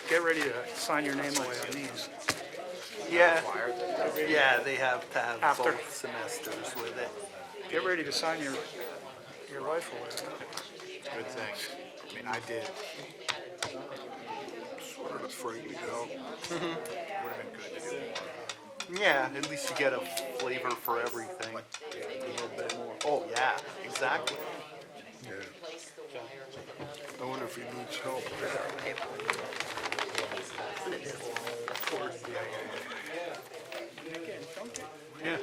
Get ready to sign your name away on these. Yeah, yeah, they have to have After. both semesters with it. Get ready to sign your life away. Good thing. I mean, I did. Sort of afraid to go. Would have been good to do more. Yeah, at least you get a flavor for everything. A little bit more. Oh, yeah, exactly. Yeah. I wonder if he needs help. Yeah.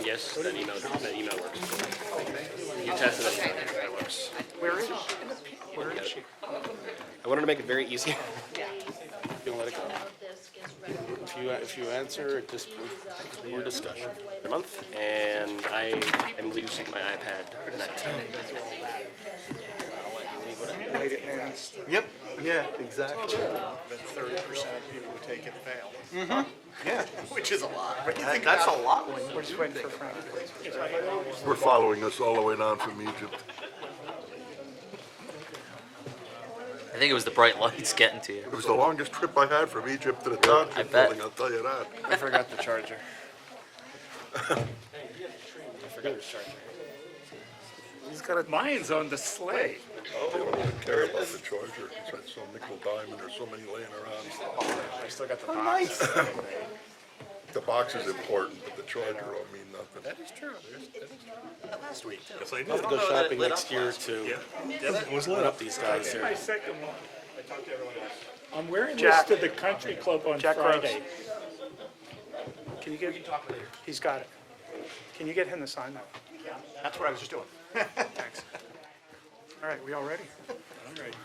Yes, that email works. You tested it, that works. Where is she? Where is she? I wanted to make it very easy. You let it go. If you answer, it just more discussion. A month, and I am losing my iPad tonight. Yep, yeah, exactly. But 30% of people who take it fail. Yeah, Which is a lot. that's a lot when We're just waiting for Frank. We're following this all the way down from Egypt. I think it was the bright lights getting to you. It was the longest trip I had from Egypt to the township bet. building, I'll tell you that. I forgot the charger. I forgot the charger. Mine's on the sleigh. They don't even care about the charger. It's had some nickel diamond or so many laying around. I still got the Oh, box. nice. The box is important, but the charger will mean nothing. That is true. That is true. Last week, too. Yes, I I'll have to go shopping next year to lit up these guys here. My second one. I'm wearing Jack. this to the country club on Jack Friday. Can you get, he's got it. Can you get him to sign that? That's what I was just doing. Thanks. All right, we all ready? I'm ready.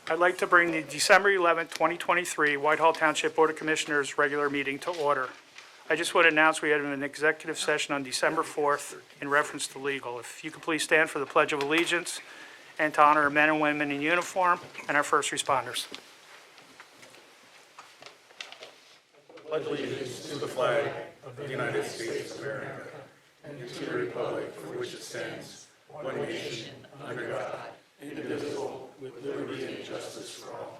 I'd like to bring the December 11th, 2023 Whitehall Township Board of Commissioners regular meeting to order. I just want to announce we had an executive session on December 4th in reference to legal. If you could please stand for the Pledge of Allegiance and to honor our men and women in uniform and our first responders. allegiance to the flag of the United States of America and to the republic for which it stands, one nation, under God, indivisible, with liberty and justice for all.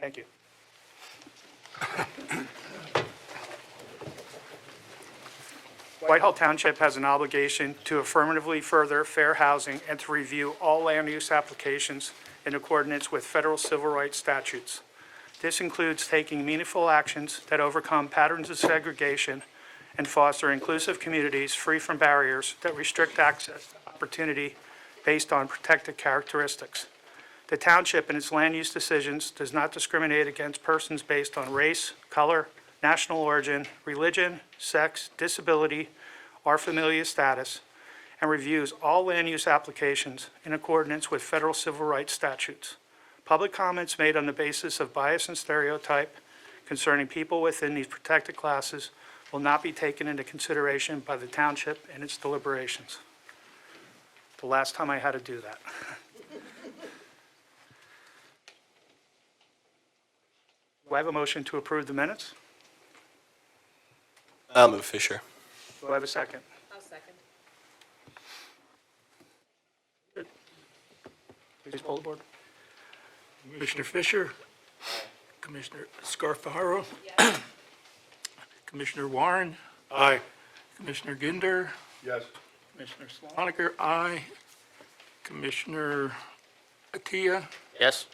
Thank you. Whitehall Township has an obligation to affirmatively further fair housing and to review all land use applications in accordance with federal civil rights statutes. This includes taking meaningful actions that overcome patterns of segregation and foster inclusive communities free from barriers that restrict access to opportunity based on protected characteristics. The township in its land use decisions does not discriminate against persons based on race, color, national origin, religion, sex, disability, or familial status, and reviews all land use applications in accordance with federal civil rights statutes. Public comments made on the basis of bias and stereotype concerning people within these protected classes will not be taken into consideration by the township in its deliberations. The last time I had to do that. Do I have a motion to approve the minutes? I'll move Fisher. Do I have a second? I'll second. Please poll the board. Commissioner Fisher? Commissioner Scarfaro? Commissioner Warren? Aye. Commissioner Ginder? Yes. Commissioner Sloniker, aye. Commissioner Atia? Yes?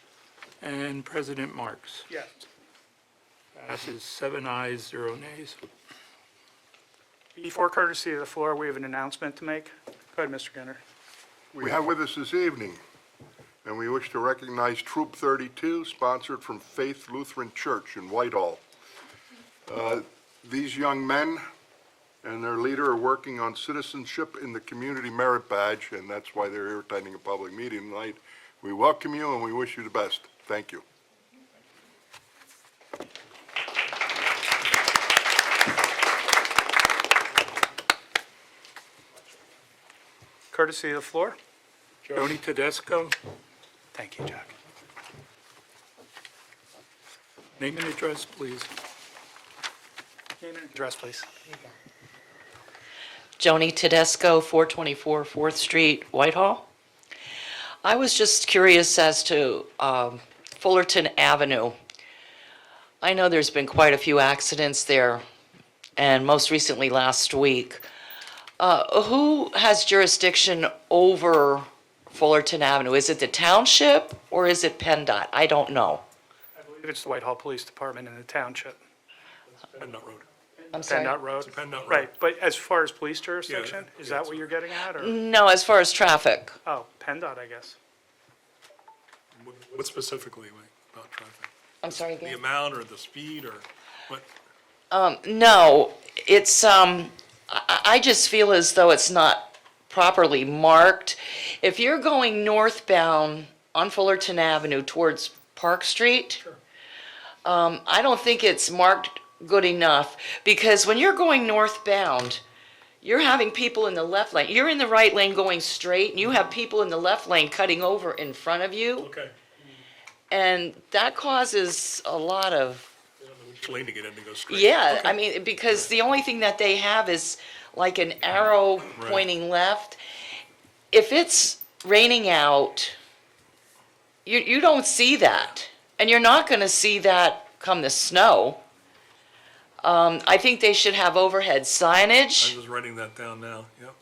And President Marks. Yes. Passes 7 ayes, 0 nays. Before courtesy of the floor, we have an announcement to make. Go ahead, Mr. Ginner. We have with us this evening, and we wish to recognize Troop 32, sponsored from Faith Lutheran Church in Whitehall. These young men and their leader are working on citizenship in the Community Merit Badge, and that's why they're here attending a public meeting tonight. We welcome you and we wish you the best. Thank you. Courtesy of the floor. Joni Tedesco. Thank you, Jack. Name and address, please. Name and address, please. Joni Tedesco, 424 4th Street, Whitehall. I was just curious as to Fullerton Avenue. I know there's been quite a few accidents there, and most recently last week. Who has jurisdiction over Fullerton Avenue? Is it the township or is it PennDOT? I don't know. I believe it's the Whitehall Police Department in the township. PennDOT Road. I'm sorry. PennDOT Road. PennDOT Road. Right, but as far as police jurisdiction, is yeah, that what you're getting at, or? No, as far as traffic. Oh, PennDOT, I guess. What specifically about traffic? I'm sorry The again? amount or the speed or what? No, it's, I just feel as though it's not properly marked. If you're going northbound on Fullerton Avenue towards Park Street, I don't think it's marked good enough, because when you're going northbound, you're having people in the left lane. You're in the right lane going straight, and you have people in the left lane cutting over in front of you, Okay. and that causes a lot of Which lane to get in to go straight? yeah, Okay. I mean, because the only thing that they have is like an arrow pointing left. If it's raining out, you don't see that. And you're not gonna see that come the snow. I think they should have overhead I signage. was writing that down now, yep.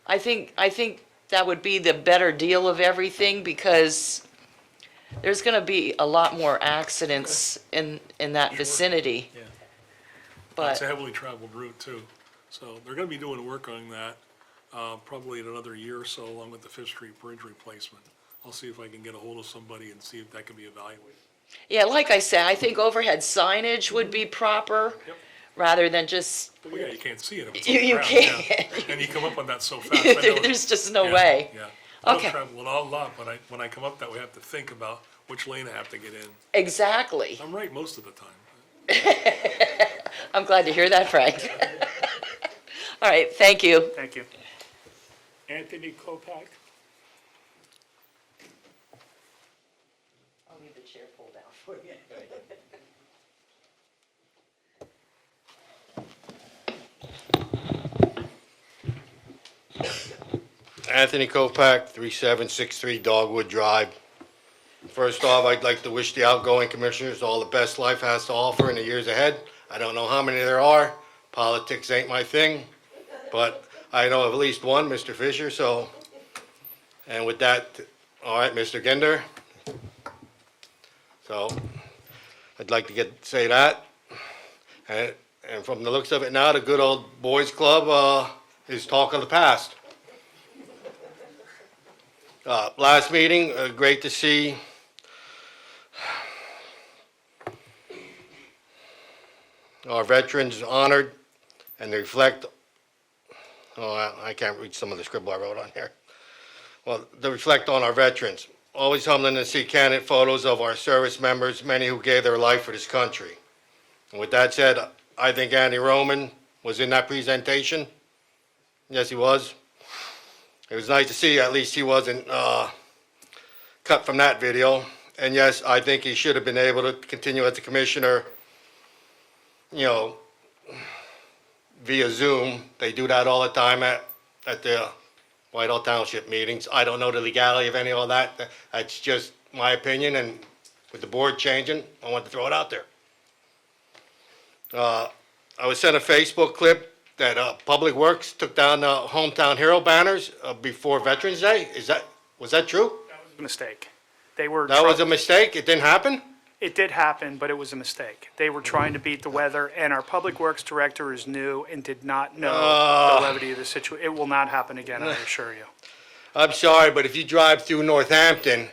I think that would be the better deal of everything, because there's gonna be a lot more accidents in that vicinity. Yeah. But It's a heavily traveled route too. So they're gonna be doing work on that, probably in another year or so, along with the Fifth Street Bridge replacement. I'll see if I can get a hold of somebody and see if that can be evaluated. yeah, like I said, I think overhead signage would be proper, Yep. rather than just, Well, yeah, you can't see it if it's You- on the you ground, yeah. can't. And you come up on that so fast. I know- there's just no yeah, way. Yeah. I don't Okay. travel a lot, but when I come up that way, I have to think about which lane I have to get in. Exactly. I'm right most of the time. I'm glad to hear that, Frank. All right, thank you. Thank you. Anthony Kopak. I'll leave the chair pulled down for you. Anthony Kopak, 3763 Dogwood Drive. First off, I'd like to wish the outgoing commissioners all the best life has to offer in the years ahead. I don't know how many there are. Politics ain't my thing, but I know of at least one, Mr. Fisher, so. And with that, all right, Mr. Ginder. So, I'd like to say that. And from the looks of it now, the good old boys club, is talk of the past. Last meeting, great to see our veterans honored and they reflect, I can't read some of the scribble I wrote on here. Well, they reflect on our veterans. Always humbling to see candid photos of our service members, many who gave their life for this country. And with that said, I think Andy Roman was in that presentation. Yes, he was. It was nice to see at least he wasn't cut from that video. And yes, I think he should have been able to continue as a commissioner, you know, via Zoom. They do that all the time at the Whitehall Township meetings. I don't know the legality of any of that. That's just my opinion, and with the board changing, I want to throw it out there. I was sent a Facebook clip that Public Works took down hometown hero banners before Veterans Day. Was that true? That was a mistake. They were. That was a mistake? It didn't happen? It did happen, but it was a mistake. They were trying to beat the weather, and our Public Works Director is new and did not know the levity of the situation. It will not happen again, I assure you. I'm sorry, but if you drive through Northampton,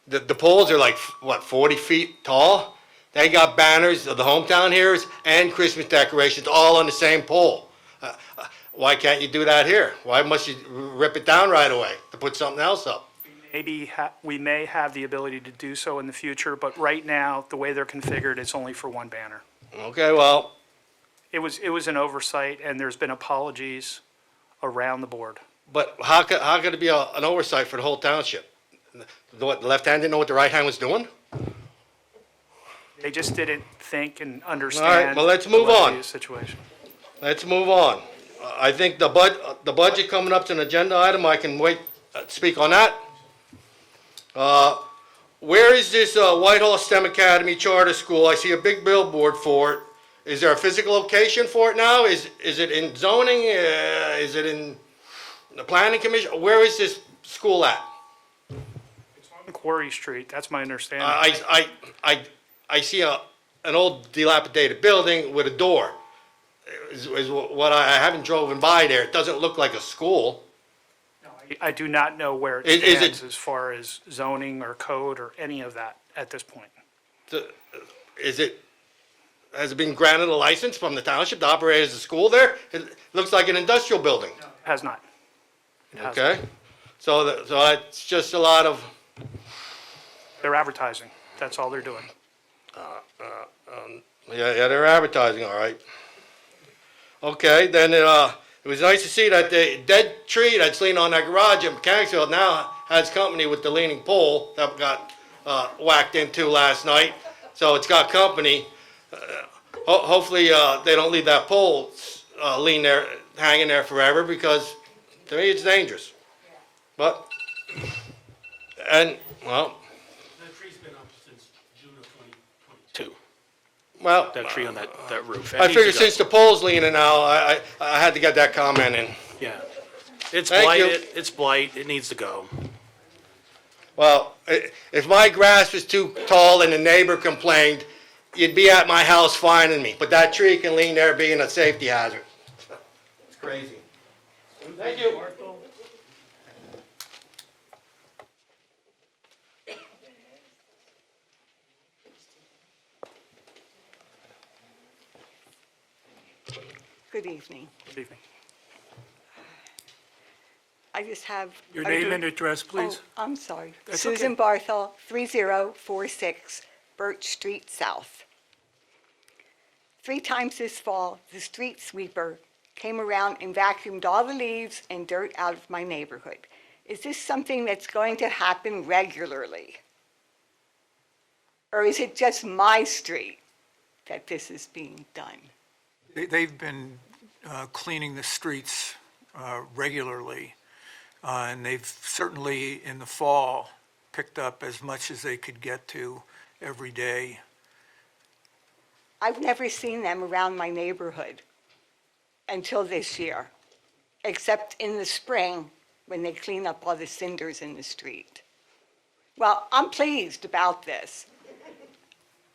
the poles are like, what, 40 feet tall? They got banners of the hometown heroes and Christmas decorations all on the same pole. Why can't you do that here? Why must you rip it down right away to put something else up? Maybe we may have the ability to do so in the future, but right now, the way they're configured, it's only for one banner. Okay, well, It was an oversight, and there's been apologies around the board. but how could it be an oversight for the whole township? The left hand didn't know what the right hand was doing? They just didn't think and understand. well, let's move the on. Lakeview situation. Let's move on. I think the budget coming up is an agenda item, I can wait, speak on that. Where is this Whitehall STEM Academy Charter School? I see a big billboard for it. Is there a physical location for it now? Is it in zoning? Is it in the planning commission? Where is this school at? On Quarry Street, that's my understanding. I see an old dilapidated building with a door. Is what I haven't driven by there. It doesn't look like a school. I do not know where it Is it- stands as far as zoning or code or any of that at this point. Has it been granted a license from the township to operate as a school there? It looks like an industrial building. Has not. It has not. Okay? So that's just a lot of, They're advertising. That's all they're doing. yeah, they're advertising, all right. Okay, then it was nice to see that the dead tree that's leaning on that garage in Mechanicsville now has company with the leaning pole that got whacked into last night. So it's got company. Hopefully they don't leave that pole lean there, hanging there forever, because to me it's dangerous. But, well, That tree's been up since June of 2022. well, That tree on that roof. I figured since the pole's leaning now, I had to get that comment in. Yeah. It's Thank you. blighted, it's blight, it needs to go. Well, if my grass was too tall and the neighbor complained, you'd be at my house finding me, but that tree can lean there being a safety hazard. It's crazy. Thank you. Good evening. Good evening. I just have. Your name and address, please. Oh, I'm sorry. That's Susan okay. Barthel, 3046 Birch Street South. 3 times this fall, the street sweeper came around and vacuumed all the leaves and dirt out of my neighborhood. Is this something that's going to happen regularly? Or is it just my street that this is being done? They've been cleaning the streets regularly, and they've certainly, in the fall, picked up as much as they could get to every day. I've never seen them around my neighborhood until this year, except in the spring when they clean up all the cinders in the street. Well, I'm pleased about this,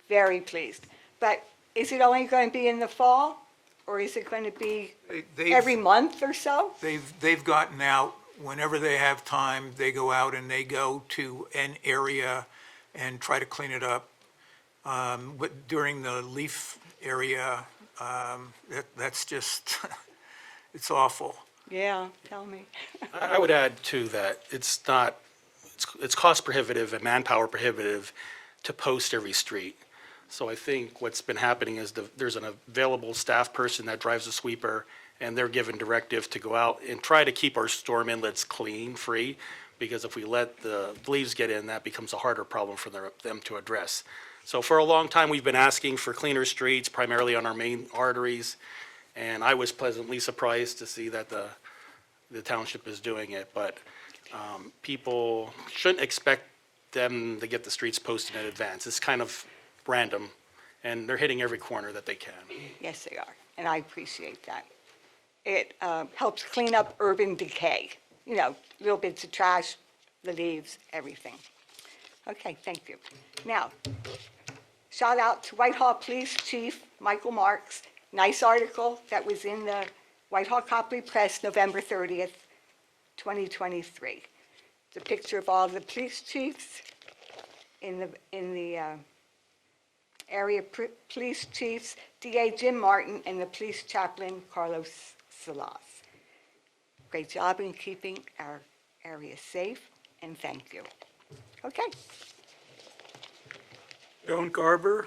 very pleased. But is it only going to be in the fall, or is it going to be They've- every month or so? They've gotten out, whenever they have time, they go out and they go to an area and try to clean it up. But during the leaf area, that's just, it's awful. Yeah, tell me. I would add too that it's cost prohibitive and manpower prohibitive to post every street. So I think what's been happening is there's an available staff person that drives a sweeper, and they're given directive to go out and try to keep our storm inlets clean, free, because if we let the leaves get in, that becomes a harder problem for them to address. So for a long time, we've been asking for cleaner streets, primarily on our main arteries, and I was pleasantly surprised to see that the township is doing it, but people shouldn't expect them to get the streets posted in advance. It's kind of random, and they're hitting every corner that they can. Yes, they are, and I appreciate that. It helps clean up urban decay, little bits of trash, the leaves, everything. Okay, thank you. Now, shout out to Whitehall Police Chief Michael Marks. Nice article that was in the Whitehall Copley Press, November 30th, 2023. It's a picture of all the police chiefs in the area police chiefs, DA Jim Martin, and the police chaplain, Carlos Salas. Great job in keeping our area safe, and thank you. Okay. Joan Garber,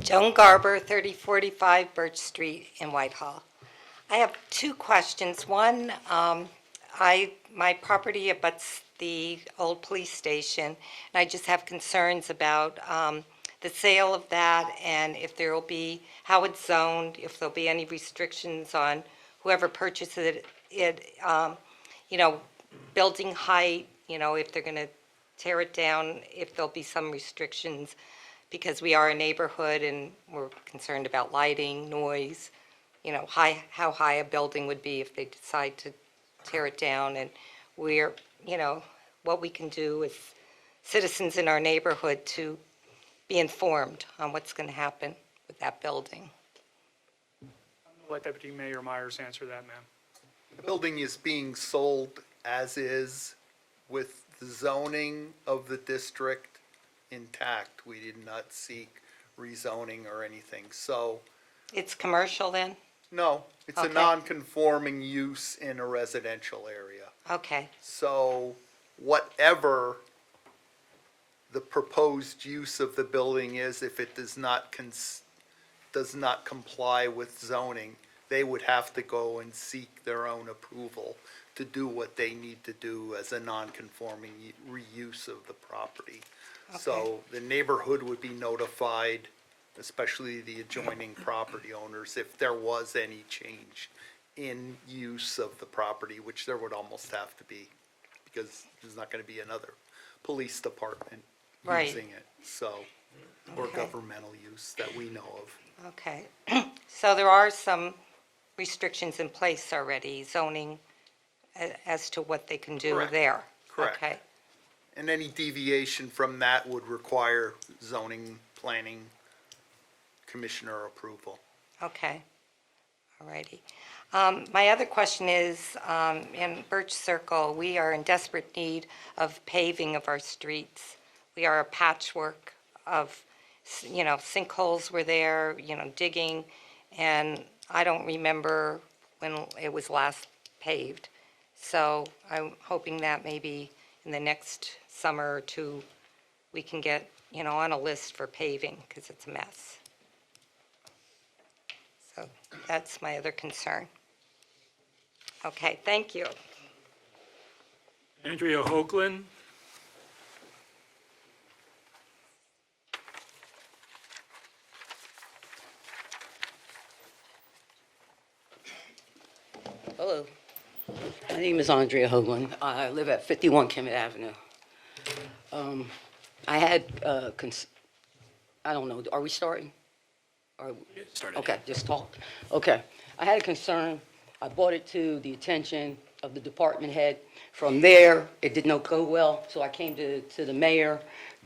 Joan Garber, 3045 Birch Street in Whitehall. I have two questions. One, my property abuts the old police station, and I just have concerns about the sale of that and if there will be, how it's zoned, if there'll be any restrictions on whoever purchases it, building height, if they're going to tear it down, if there'll be some restrictions, because we are a neighborhood and we're concerned about lighting, noise, how high a building would be if they decide to tear it down, and we're, what we can do as citizens in our neighborhood to be informed on what's going to happen with that building. Let Deputy Mayor Myers answer that, ma'am. The building is being sold as is with the zoning of the district intact. We did not seek rezoning or anything. So, It's commercial then? no, it's a Okay. non-conforming use in a residential area. Okay, So whatever the proposed use of the building is, if it does not comply with zoning, they would have to go and seek their own approval to do what they need to do as a non-conforming reuse of the property. So the neighborhood would be notified, especially the adjoining property owners, if there was any change in use of the property, which there would almost have to be, because there's not going to be another police department Right. using it, so, or Okay. governmental use that we know of. okay. So there are some restrictions in place already, zoning as to what they can do Correct. there? Correct. Okay, And any deviation from that would require zoning, planning, commissioner approval. okay, all righty. My other question is, in Birch Circle, we are in desperate need of paving of our streets. We are a patchwork of, sinkholes were there, digging, and I don't remember when it was last paved. So I'm hoping that maybe in the next summer or two, we can get, on a list for paving, because it's a mess. So that's my other concern. Okay, thank you. Andrea Hoagland. Hello. My name is Andrea Hoagland. I live at 51 Kemet Avenue. I had, I don't know, are we starting? Okay, just talk. Okay. I had a concern. I brought it to the attention of the department head. From there, it did not go well, so I came to the mayor.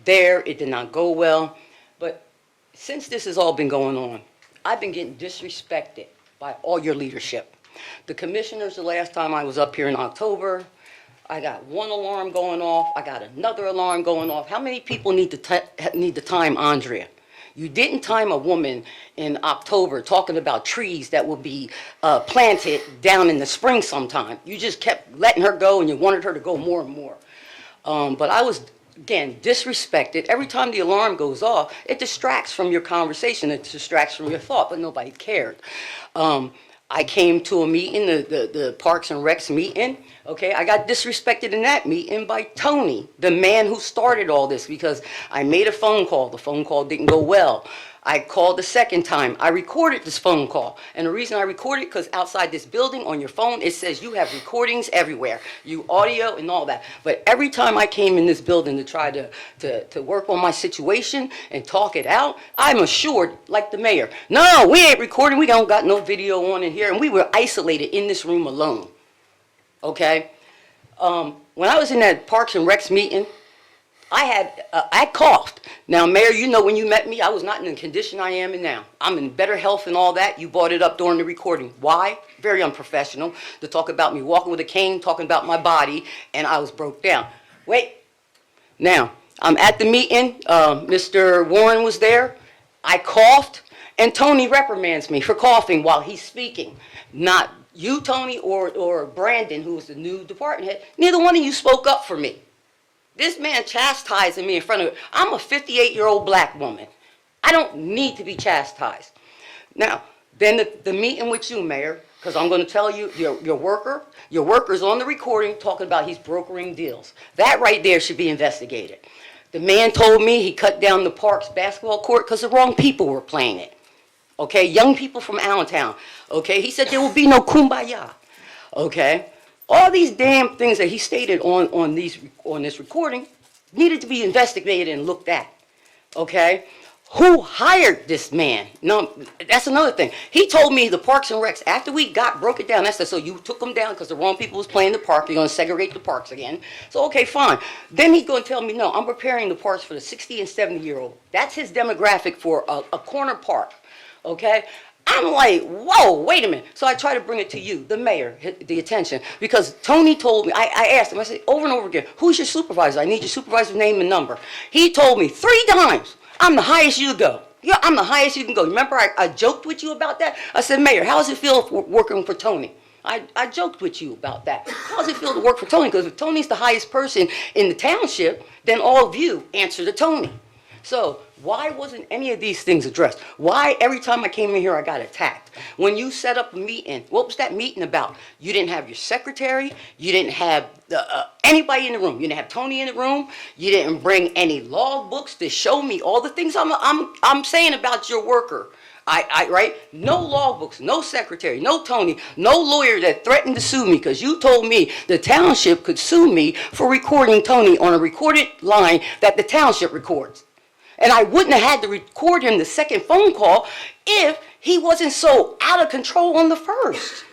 There, it did not go well. But since this has all been going on, I've been getting disrespected by all your leadership. The commissioners, the last time I was up here in October, I got one alarm going off, I got another alarm going off. How many people need to time Andrea? You didn't time a woman in October talking about trees that will be planted down in the spring sometime. You just kept letting her go and you wanted her to go more and more. But I was, again, disrespected. Every time the alarm goes off, it distracts from your conversation, it distracts from your thought, but nobody cared. I came to a meeting, the Parks and Recs meeting, okay? I got disrespected in that meeting by Tony, the man who started all this, because I made a phone call. The phone call didn't go well. I called the second time. I recorded this phone call. And the reason I recorded it, because outside this building on your phone, it says you have recordings everywhere. You audio and all that. But every time I came in this building to try to work on my situation and talk it out, I'm assured, like the mayor, no, we ain't recording. We don't got no video on in here. And we were isolated in this room alone. Okay? When I was in that Parks and Recs meeting, I coughed. Now, Mayor, you know when you met me, I was not in the condition I am in now. I'm in better health and all that. You brought it up during the recording. Why? Very unprofessional to talk about me walking with a cane, talking about my body, and I was broke down. Wait. Now, I'm at the meeting. Mr. Warren was there. I coughed, and Tony reprimands me for coughing while he's speaking. Not you, Tony, or Brandon, who was the new department head. Neither one of you spoke up for me. This man chastising me in front of, I'm a 58-year-old black woman. I don't need to be chastised. Now, then the meeting with you, Mayor, Because I'm going to tell you, your worker's on the recording talking about he's brokering deals. That right there should be investigated. The man told me he cut down the park's basketball court because the wrong people were playing it. Okay, young people from Allentown. Okay, he said there will be no kumbaya. Okay, all these damn things that he stated on this recording needed to be investigated and looked at. Okay, who hired this man? No, that's another thing. He told me the Parks and Recs, after we broke it down, I said, so you took them down because the wrong people was playing the park, you're going to segregate the parks again. So, okay, fine. Then he's going to tell me, no, I'm preparing the parks for the 60 and 70-year-old. That's his demographic for a corner park, okay? I'm like, whoa, wait a minute. So I try to bring it to you, the mayor, the attention, because Tony told me, I asked him, I said over and over again, who's your supervisor? I need your supervisor's name and number. He told me 3 times, I'm the highest you go. Yeah, I'm the highest you can go. Remember I joked with you about that? I said, Mayor, how does it feel working for Tony? I joked with you about that. How does it feel to work for Tony? Because if Tony's the highest person in the township, then all of you answer to Tony. So why wasn't any of these things addressed? Why every time I came in here I got attacked? When you set up a meeting, what was that meeting about? You didn't have your secretary, you didn't have anybody in the room, you didn't have Tony in the room, you didn't bring any log books to show me all the things I'm saying about your worker. Right? No log books, no secretary, no Tony, no lawyer that threatened to sue me because you told me the township could sue me for recording Tony on a recorded line that the township records. And I wouldn't have had to record him the second phone call if he wasn't so out of control on the first.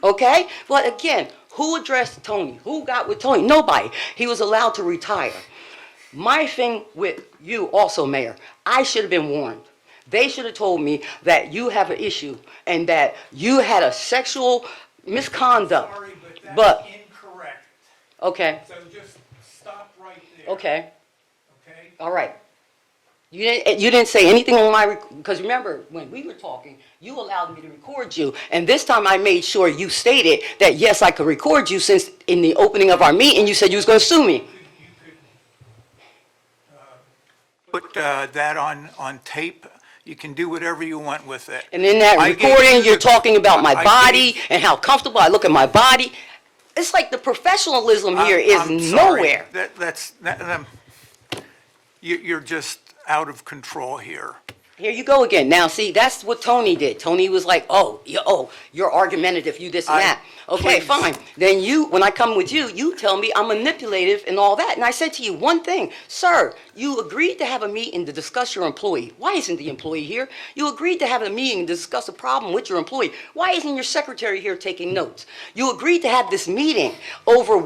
Okay? But again, who addressed Tony? Who got with Tony? Nobody. He was allowed to retire. My thing with you also, Mayor, I should have been warned. They should have told me that you have an issue and that you had a sexual misconduct. Sorry, but that's incorrect. Okay. So just stop right there. Okay. Okay? All right. You didn't say anything on my, because remember, when we were talking, you allowed me to record you, and this time I made sure you stated that, yes, I could record you, since in the opening of our meeting, you said you was going to sue me. You could put that on tape. You can do whatever you want with it. And in that I gave recording, you you're the- talking about my I body gave- and how comfortable I look at my body. It's like the professionalism here is I'm sorry. nowhere. You're just out of control here. Here you go again. Now, see, that's what Tony did. Tony was like, you're argumentative, you this and that. Okay, please. fine. Then when I come with you, you tell me I'm manipulative and all that. And I said to you one thing, sir, you agreed to have a meeting to discuss your employee. Why isn't the employee here? You agreed to have a meeting to discuss a problem with your employee. Why isn't your secretary here taking notes? You agreed to have this meeting over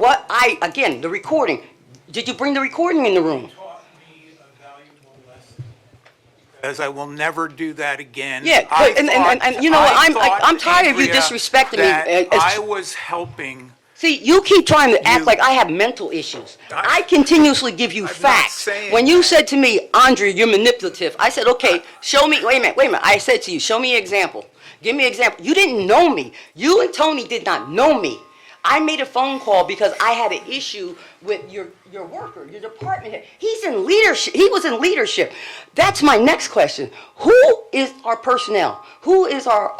again, the recording. Did you bring the recording in the room? Taught me a valuable lesson. Because I will never do that again. Yeah, I and you know what, thought, I'm tired of you Andrea, disrespecting me. that I was helping. See, you keep trying to act You- like I have mental issues. I- I continuously give you I'm not facts. saying When you that. said to me, Andrea, you're manipulative, I said, okay, show me, wait a minute. I said to you, show me an example. Give me an example. You didn't know me. You and Tony did not know me. I made a phone call because I had an issue with your worker, your department head. He's in leadership. He was in leadership. That's my next question. Who is our personnel? Who is our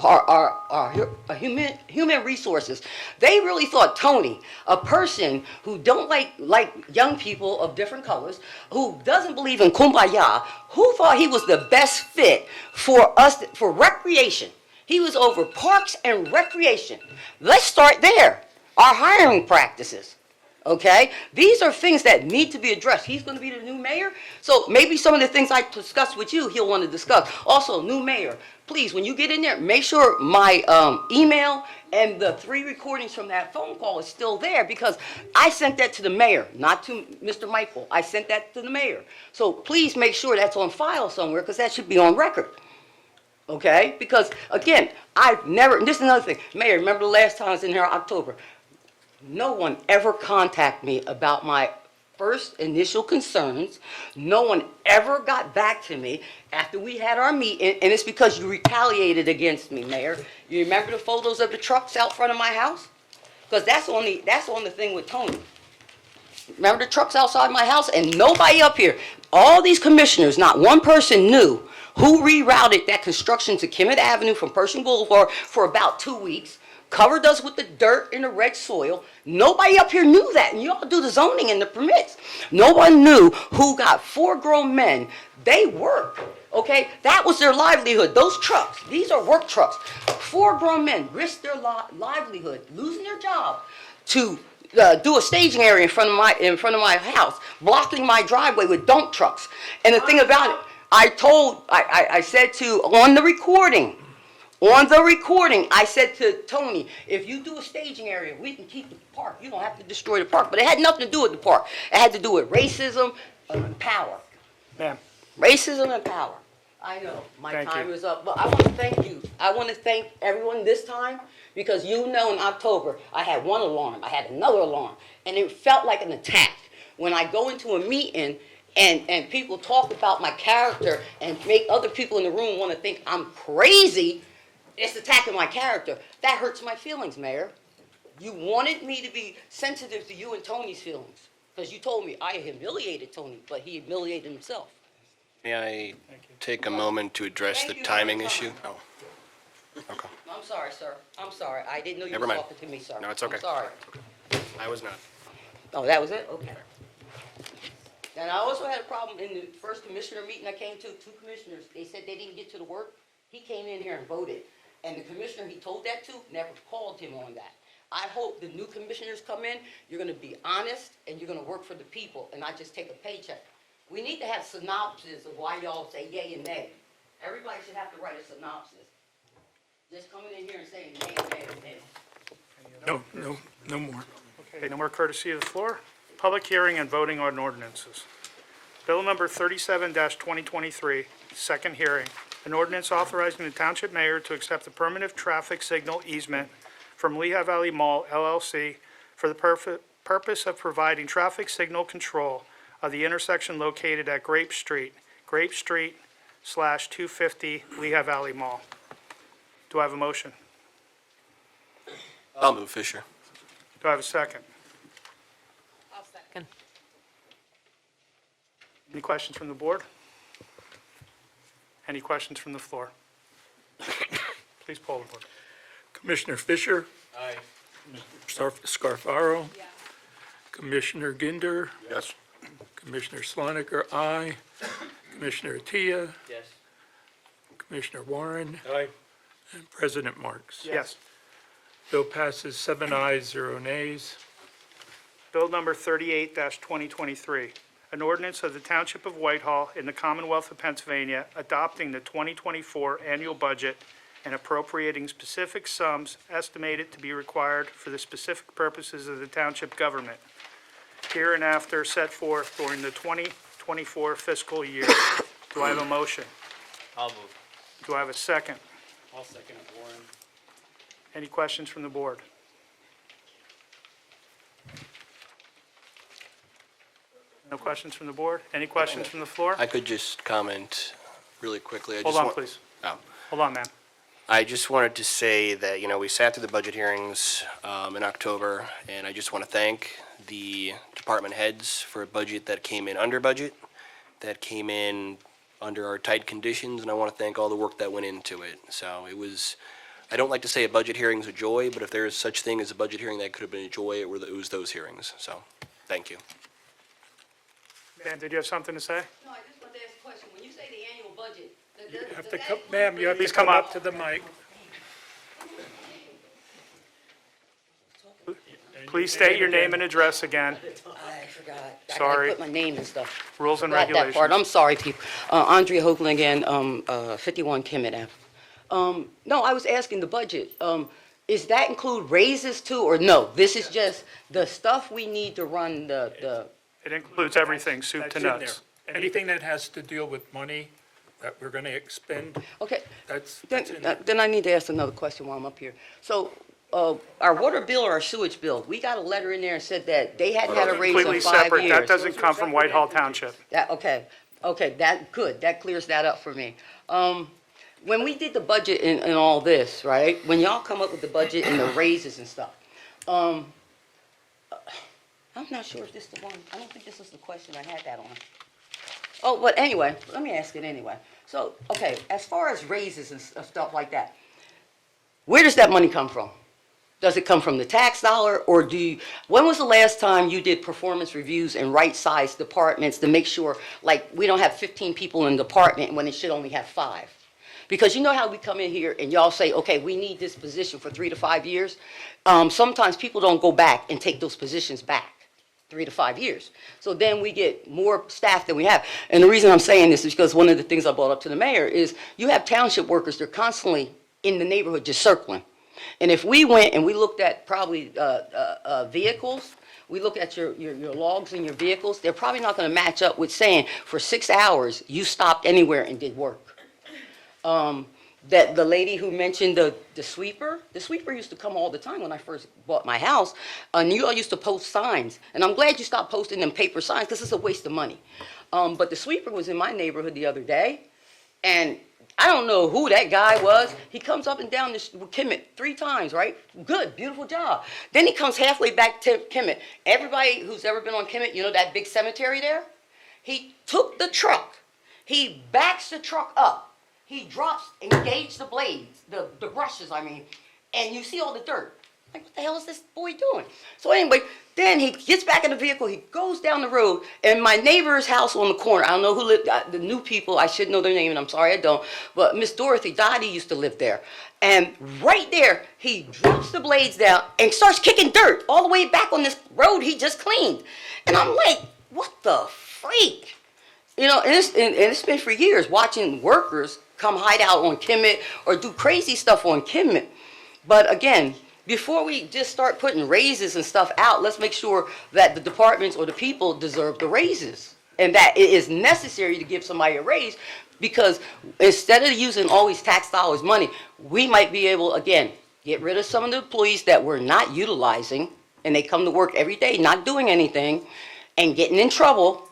human resources? They really thought Tony, a person who don't like young people of different colors, who doesn't believe in kumbaya, who thought he was the best fit for us, for recreation. He was over parks and recreation. Let's start there. Our hiring practices, okay? These are things that need to be addressed. He's going to be the new mayor, so maybe some of the things I discussed with you, he'll want to discuss. Also, new mayor, please, when you get in there, make sure my email and the 3 recordings from that phone call is still there, because I sent that to the mayor, not to Mr. Michael. I sent that to the mayor. So please make sure that's on file somewhere, because that should be on record. Okay? Because, again, and this is another thing. Mayor, remember the last time I was in here in October? No one ever contacted me about my first initial concerns. No one ever got back to me after we had our meeting, and it's because you retaliated against me, Mayor. You remember the photos of the trucks out front of my house? Because that's on the thing with Tony. Remember the trucks outside my house? And nobody up here, all these commissioners, not one person knew who rerouted that construction to Kemet Avenue from Pershing Boulevard for about 2 weeks. covered us with the dirt and the red soil. Nobody up here knew that, and y'all do the zoning and the permits. No one knew who got 4 grown men. They work, okay? That was their livelihood. Those trucks, these are work trucks. 4 grown men risked their livelihood, losing their job, to do a staging area in front of my house, blocking my driveway with dump trucks. And the thing about it, I said on the recording, I said to Tony, if you do a staging area, we can keep the park. You don't have to destroy the park. But it had nothing to do with the park. It had to do with racism and power. Ma'am, Racism and power. I know, my Thank time you. is up, but I want to thank you. I want to thank everyone this time, because you know in October, I had one alarm, I had another alarm, and it felt like an attack. When I go into a meeting and people talk about my character and make other people in the room want to think I'm crazy, it's attacking my character. That hurts my feelings, Mayor. You wanted me to be sensitive to you and Tony's feelings, because you told me I humiliated Tony, but he humiliated himself. May I take a moment to address the Thank you. timing issue? Oh, okay. I'm sorry, sir. I'm sorry. I didn't know you Never were mind. talking to me, sir. No, it's okay. I'm sorry. I was not. Oh, that was it? Okay. And I also had a problem in the first commissioner meeting I came to, 2 commissioners, they said they didn't get to the work. He came in here and voted. And the commissioner he told that to never called him on that. I hope the new commissioners come in, you're gonna be honest, and you're gonna work for the people, and not just take a paycheck. We need to have synopsis of why y'all say yay and nay. Everybody should have to write a synopsis. Just coming in here and saying nay, nay, nay. No more. okay, no more courtesy of the floor. Public hearing and voting on ordinances. Bill number 37-2023, second hearing. An ordinance authorizing the township mayor to accept the permanent traffic signal easement from Lehigh Valley Mall LLC for the purpose of providing traffic signal control of the intersection located at Grape Street /250 Lehigh Valley Mall. Do I have a motion? I'll move, Fisher. Do I have a second? I'll second. Any questions from the board? Any questions from the floor? Please poll the board. Commissioner Fisher? Aye. Scarfaro? Yes. Commissioner Ginder? Yes. Commissioner Sloniker, aye. Commissioner Attia? Yes. Commissioner Warren? Aye. And President Marks? Yes. Bill passes 7 ayes, 0 nays. Bill number 38-2023, an ordinance of the Township of Whitehall in the Commonwealth of Pennsylvania adopting the 2024 annual budget and appropriating specific sums estimated to be required for the specific purposes of the township government, hereinafter set forth during the 2024 fiscal year. Do I have a motion? I'll move. Do I have a second? I'll second it, Warren. Any questions from the board? No questions from the board? Any questions from the floor? I could just comment really quickly. Hold on, please. Oh. Hold on, ma'am. I just wanted to say that, we sat through the budget hearings in October, and I just want to thank the department heads for a budget that came in under budget, that came in under our tight conditions, and I want to thank all the work that went into it. So it was, I don't like to say a budget hearing's a joy, but if there is such thing as a budget hearing that could have been a joy, it was those hearings. So, thank you. Dan, did you have something to say? No, I just want to ask a question. When you say the annual budget, You have to come, ma'am, you have to Please come come up. up to the mic. Please state your name and address again. I forgot. Sorry. I put my name and stuff. Rules and Forgot that part. regulations. I'm sorry, people. Andrea Hoagland again, 51 Kemet Ave. No, I was asking the budget. Is that include raises too, or no? This is just the stuff we need to run the, It includes everything, soup That's to in there. nuts. Anything that has to deal with money that we're going to expend, okay. that's Then, in there. then I need to ask another question while I'm up here. So, our water bill or our sewage bill, we got a letter in there and said that they hadn't had a raise Completely in 5 years. separate. That doesn't come from Whitehall Township. Okay, that, good, that clears that up for me. When we did the budget and all this, right, when y'all come up with the budget and the raises and stuff, I'm not sure if this is the one, I don't think this is the question I had that on. Oh, but anyway, let me ask it anyway. So, okay, as far as raises and stuff like that, where does that money come from? Does it come from the tax dollar, or when was the last time you did performance reviews and right-sized departments to make sure, like, we don't have 15 people in the department when it should only have 5? Because you know how we come in here and y'all say, okay, we need this position for 3 to 5 years? Sometimes people don't go back and take those positions back 3 to 5 years. So then we get more staff than we have. And the reason I'm saying this is because one of the things I brought up to the mayor is you have township workers, they're constantly in the neighborhood just circling. And if we went and we looked at probably vehicles, we look at your logs in your vehicles, they're probably not going to match up with saying for 6 hours you stopped anywhere and did work. That the lady who mentioned the sweeper used to come all the time when I first bought my house, and you all used to post signs. And I'm glad you stopped posting them paper signs because it's a waste of money. But the sweeper was in my neighborhood the other day, and I don't know who that guy was. He comes up and down this Kemet 3 times, right? Good, beautiful job. Then he comes halfway back to Kemet. Everybody who's ever been on Kemet, you know that big cemetery there? He took the truck. He backs the truck up. He drops, engage the blades, the brushes, I mean, and you see all the dirt. Like, what the hell is this boy doing? So anyway, then he gets back in the vehicle, he goes down the road, and my neighbor's house on the corner, I don't know who lived, the new people, I should know their name, and I'm sorry I don't, but Miss Dorothy Dottie used to live there. And right there, he drops the blades down and starts kicking dirt all the way back on this road he just cleaned. And I'm like, what the freak? You know, and it's been for years watching workers come hide out on Kemet or do crazy stuff on Kemet. But again, before we just start putting raises and stuff out, let's make sure that the departments or the people deserve the raises and that it is necessary to give somebody a raise, because instead of using all these tax dollars money, we might be able, again, get rid of some of the employees that we're not utilizing and they come to work every day not doing anything and getting in trouble.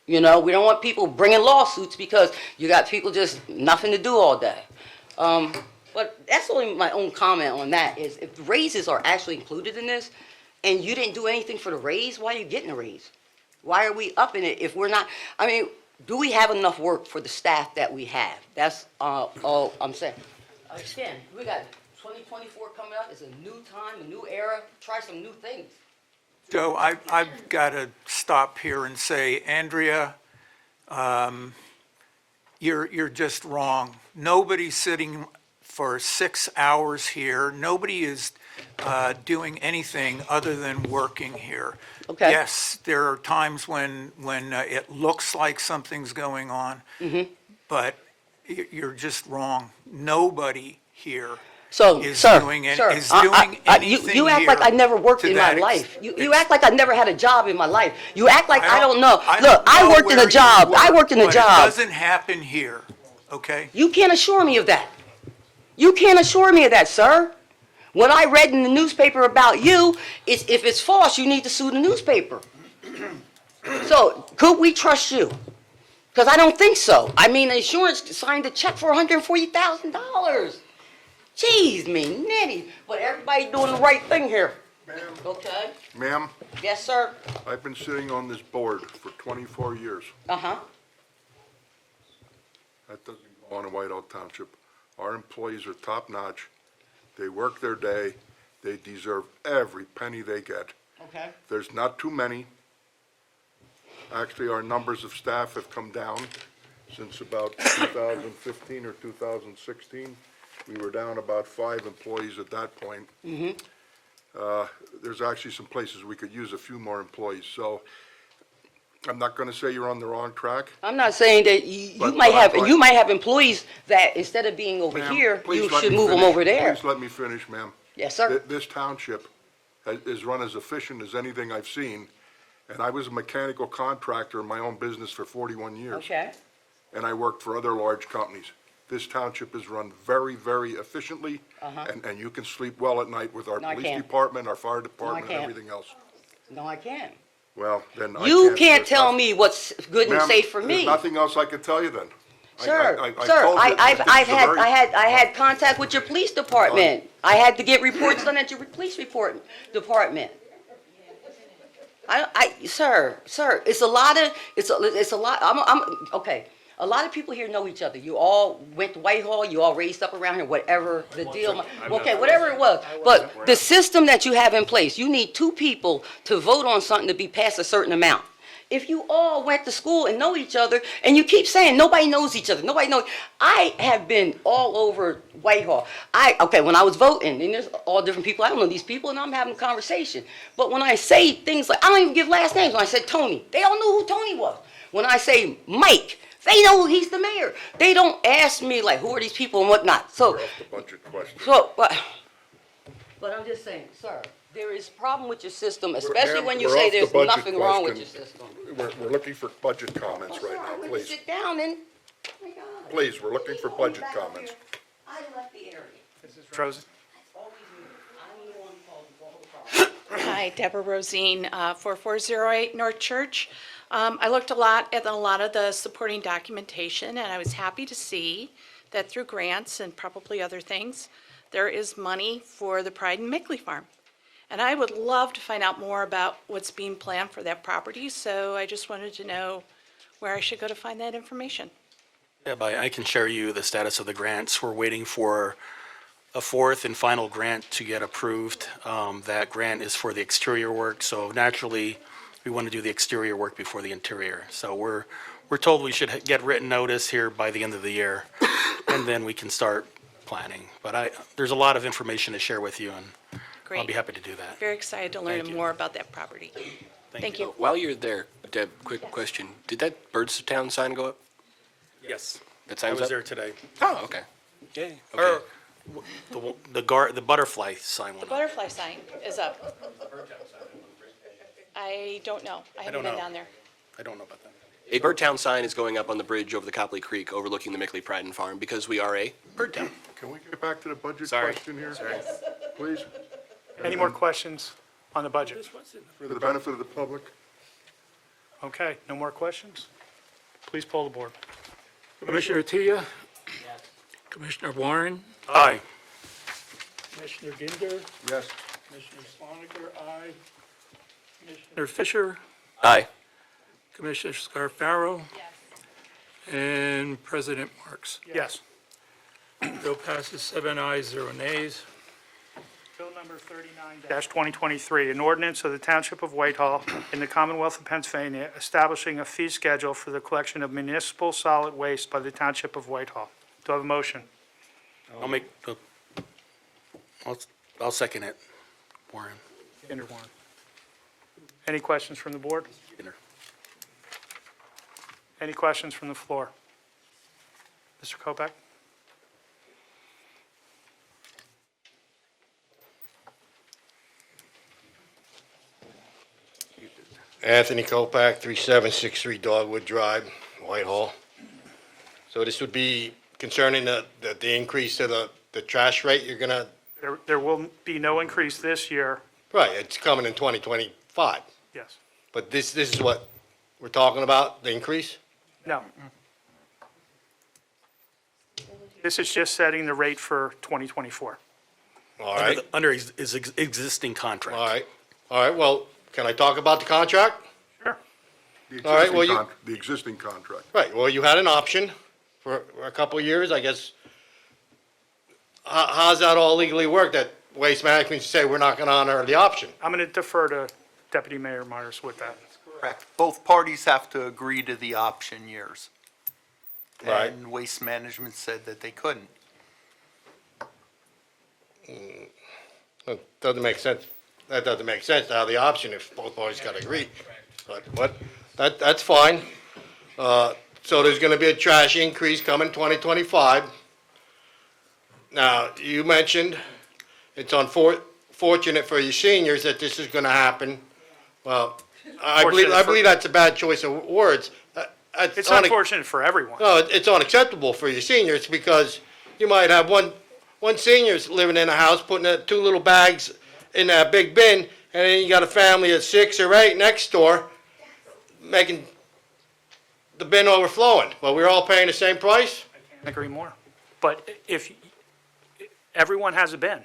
You know, we don't want people bringing lawsuits because you got people just nothing to do all day. But that's only my own comment on that is if the raises are actually included in this and you didn't do anything for the raise, why are you getting a raise? Why are we upping it if we're not, I mean, do we have enough work for the staff that we have? That's all I'm saying. Again, we got 2024 coming up. It's a new time, a new era. Try some new things. Joe, I've got to stop here and say, Andrea, you're just wrong. Nobody's sitting for 6 hours here. Nobody is doing anything other than working here. Okay. Yes, there are times when it looks like something's going on, but you're just wrong. Nobody here So, is sir, doing sir, anything you act like I never worked to in that my life. You act like I never had a job in my life. You act like I don't know. I Look, don't I know worked in where a job. you I work, worked in a but it job. doesn't happen here, okay? You can't assure me of that. You can't assure me of that, sir. What I read in the newspaper about you is if it's false, you need to sue the newspaper. So, could we trust you? Because I don't think so. I mean, the insurance signed a check for $140,000. Jeez, me nitty. But everybody doing the right thing here. Okay? Ma'am, Yes, sir. I've been sitting on this board for 24 years. Uh-huh. That doesn't go on in Whitehall Township. Our employees are top-notch. They work their day. They deserve every penny they get. Okay. There's not too many. Actually, our numbers of staff have come down since about 2015 or 2016. We were down about 5 employees at that point. There's actually some places we could use a few more employees. So I'm not going to say you're on the wrong track. I'm not saying that you But- might but- have, you might have employees that instead of being over Ma'am, here, please you let should me move them finish. over there. Please let me finish, ma'am. Yes, sir. This township is run as efficient as anything I've seen, and I was a mechanical contractor in my own business for 41 years. Okay. And I worked for other large companies. This township is run very, very efficiently, and you can sleep well at night with our No, I police can't. department, our fire department, and can't. everything else. No, I can't. Well, then I You can't there's tell nothing- me what's good and Ma'am, safe for There's me. nothing else I can tell you then. Sir, I sir, told you that this is a very- I had contact with your police department. I had to get reports done at your police department. Sir, it's a lot, okay. A lot of people here know each other. You all went to Whitehall, you all raised up around here, whatever the deal, okay, whatever it was. But the system that you have in place, you need two people to vote on something to be passed a certain amount. If you all went to school and know each other, and you keep saying nobody knows each other, nobody knows, I have been all over Whitehall. Okay, when I was voting, and there's all different people, I don't know these people, and I'm having a conversation. But when I say things like, I don't even give last names. When I said Tony, they all knew who Tony was. When I say Mike, they know he's the mayor. They don't ask me like, who are these people and whatnot. So, We're off the budget question. but I'm just saying, sir, there is problem with your system, especially Ma'am, when you we're say off the there's budget nothing wrong with your question. system. We're looking for budget comments right I'm now, gonna please. sit down and, oh my God. Please, we're looking for budget comments. I left the area. Mrs. Rosen? Always knew. I'm the one causing all the problems. Hi, Deborah Rosine, 4408 North Church. I looked at a lot of the supporting documentation, and I was happy to see that through grants and probably other things, there is money for the Pride and Mickley Farm. And I would love to find out more about what's being planned for that property, so I just wanted to know where I should go to find that information. Yeah, but I can share you the status of the grants. We're waiting for a fourth and final grant to get approved. That grant is for the exterior work, so naturally, we want to do the exterior work before the interior. So we're told we should get written notice here by the end of the year, and then we can start planning. But there's a lot of information to share with you, and I'll Great. be happy to do that. Very excited to learn Thank you. more about that property. Thank you. While you're there, Deb, quick question. Did that Birds of Town sign go up? Yes. That I sign's was up? there today. Oh, okay. Yay, Or, okay. the butterfly sign The went up. butterfly sign is up. I don't know. I haven't don't been know. down there. I don't know about that. A Bird Town sign is going up on the bridge over the Copley Creek overlooking the Mickley Pride and Farm because we are a bird town. Can we get back to the budget Sorry. question here? Please, Any more questions on the budget? for the benefit of the public? Okay, no more questions? Please poll the board. Commissioner Tia? Commissioner Warren? Aye. Commissioner Ginder? Yes. Commissioner Swaniger, aye. Commissioner Fisher? Aye. Commissioner Scarfaro? And President Marks. Yes. Bill passes 7 ayes, 0 nays. Bill number 39-2023, an ordinance of the Township of Whitehall in the Commonwealth of Pennsylvania establishing a fee schedule for the collection of municipal solid waste by the Township of Whitehall. Do I have a motion? I'll second it, Warren. Kinder Warren. Any questions from the board? Kinder. Any questions from the floor? Mr. Kopak? Anthony Kopak, 3763 Dogwood Drive, Whitehall. So this would be concerning the increase to the trash rate you're gonna, There will be no increase this year, right, it's coming in 2025. yes. But this is what we're talking about, the increase? No. This is just setting the rate for 2024. All right, Under his existing contract. all right, well, can I talk about the contract? Sure. All right, well, The existing contract. Right, well, you had an option for a couple of years, I guess. How's that all legally work, that Waste Management say we're not gonna honor the option? I'm going to defer to Deputy Mayor Myers with that. Correct. Both parties have to agree to the option years. Right. And Waste Management said that they couldn't. That doesn't make sense. That doesn't make sense to have the option if both parties gotta agree. But that's fine. So there's gonna be a trash increase coming 2025. Now, you mentioned it's unfortunate for you seniors that this is gonna happen. Well, I believe that's a bad choice of words. It's unfortunate for everyone. No, it's unacceptable for your seniors because you might have one senior's living in a house, putting 2 little bags in that big bin, and then you got a family of 6 or 8 next door, making the bin overflowing. Well, we're all paying the same price? I agree more. But if, everyone has a bin,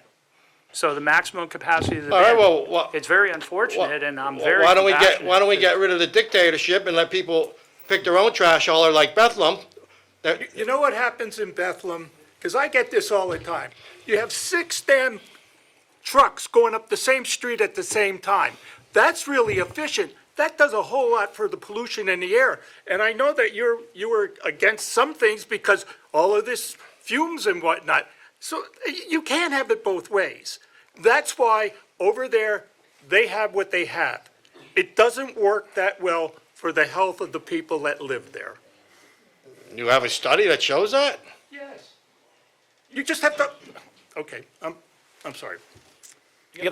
so the maximum capacity of the All right, bin, well, it's very unfortunate, and I'm very why don't we compassionate. get rid of the dictatorship and let people pick their own trash hauler like Bethlehem? You know what happens in Bethlehem? Because I get this all the time. You have 6 damn trucks going up the same street at the same time. That's really efficient. That does a whole lot for the pollution in the air. And I know that you were against some things because all of this fumes and whatnot. So you can't have it both ways. That's why over there, they have what they have. It doesn't work that well for the health of the people that live there. You have a study that shows that? Yes. You just have to, okay, I'm sorry.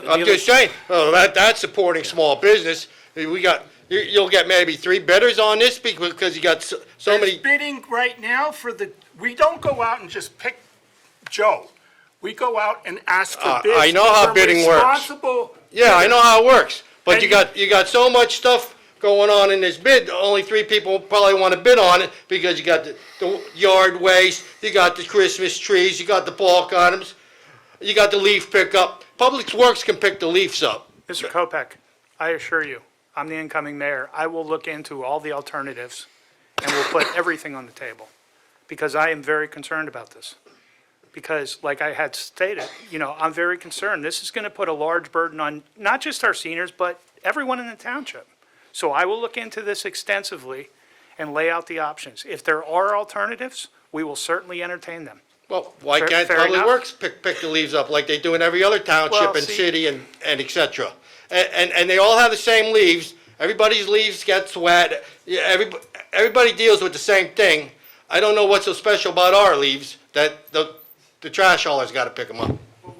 I'm just saying, that's supporting small business. You'll get maybe 3 bidders on this because you got so There's many. bidding right now we don't go out and just pick Joe. We go out and ask for bids. I know how from bidding works. responsible Yeah, I know how it works, but And you got so much stuff going on in this bid, only 3 people probably want to bid on it because you got the yard waste, you got the Christmas trees, you got the bulk items, you got the leaf pickup. Public Works can pick the leaves up. Mr. Kopech, I assure you, I'm the incoming mayor. I will look into all the alternatives and we'll put everything on the table because I am very concerned about this. Because like I had stated, I'm very concerned. This is going to put a large burden on not just our seniors, but everyone in the township. So I will look into this extensively and lay out the options. If there are alternatives, we will certainly entertain them. Well, why Fair- can't fair Public enough. Works pick the leaves up like they do in every other township Well, and see- city and et cetera? And they all have the same leaves. Everybody's leaves get wet. Yeah, everybody deals with the same thing. I don't know what's so special about our leaves that the trash haulers got to pick them up.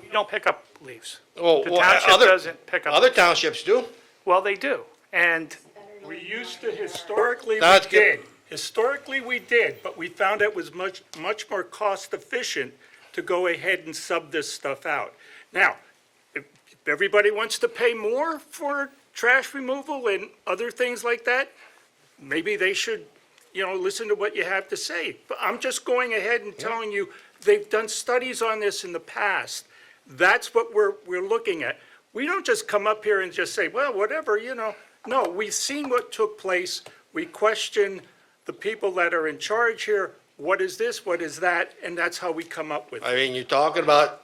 We don't pick up leaves. Well, The township doesn't pick up. Other townships do. Well, they do. And we used to, historically, we That's good. did. Historically, we did, but we found it was much more cost efficient to go ahead and sub this stuff out. Now, if everybody wants to pay more for trash removal and other things like that, maybe they should, listen to what you have to say. But I'm just going ahead and telling you, they've done studies on this in the past. That's what we're looking at. We don't just come up here and just say, well, whatever, No, we've seen what took place. We question the people that are in charge here. What is this? What is that? And that's how we come up with it. I mean, you're talking about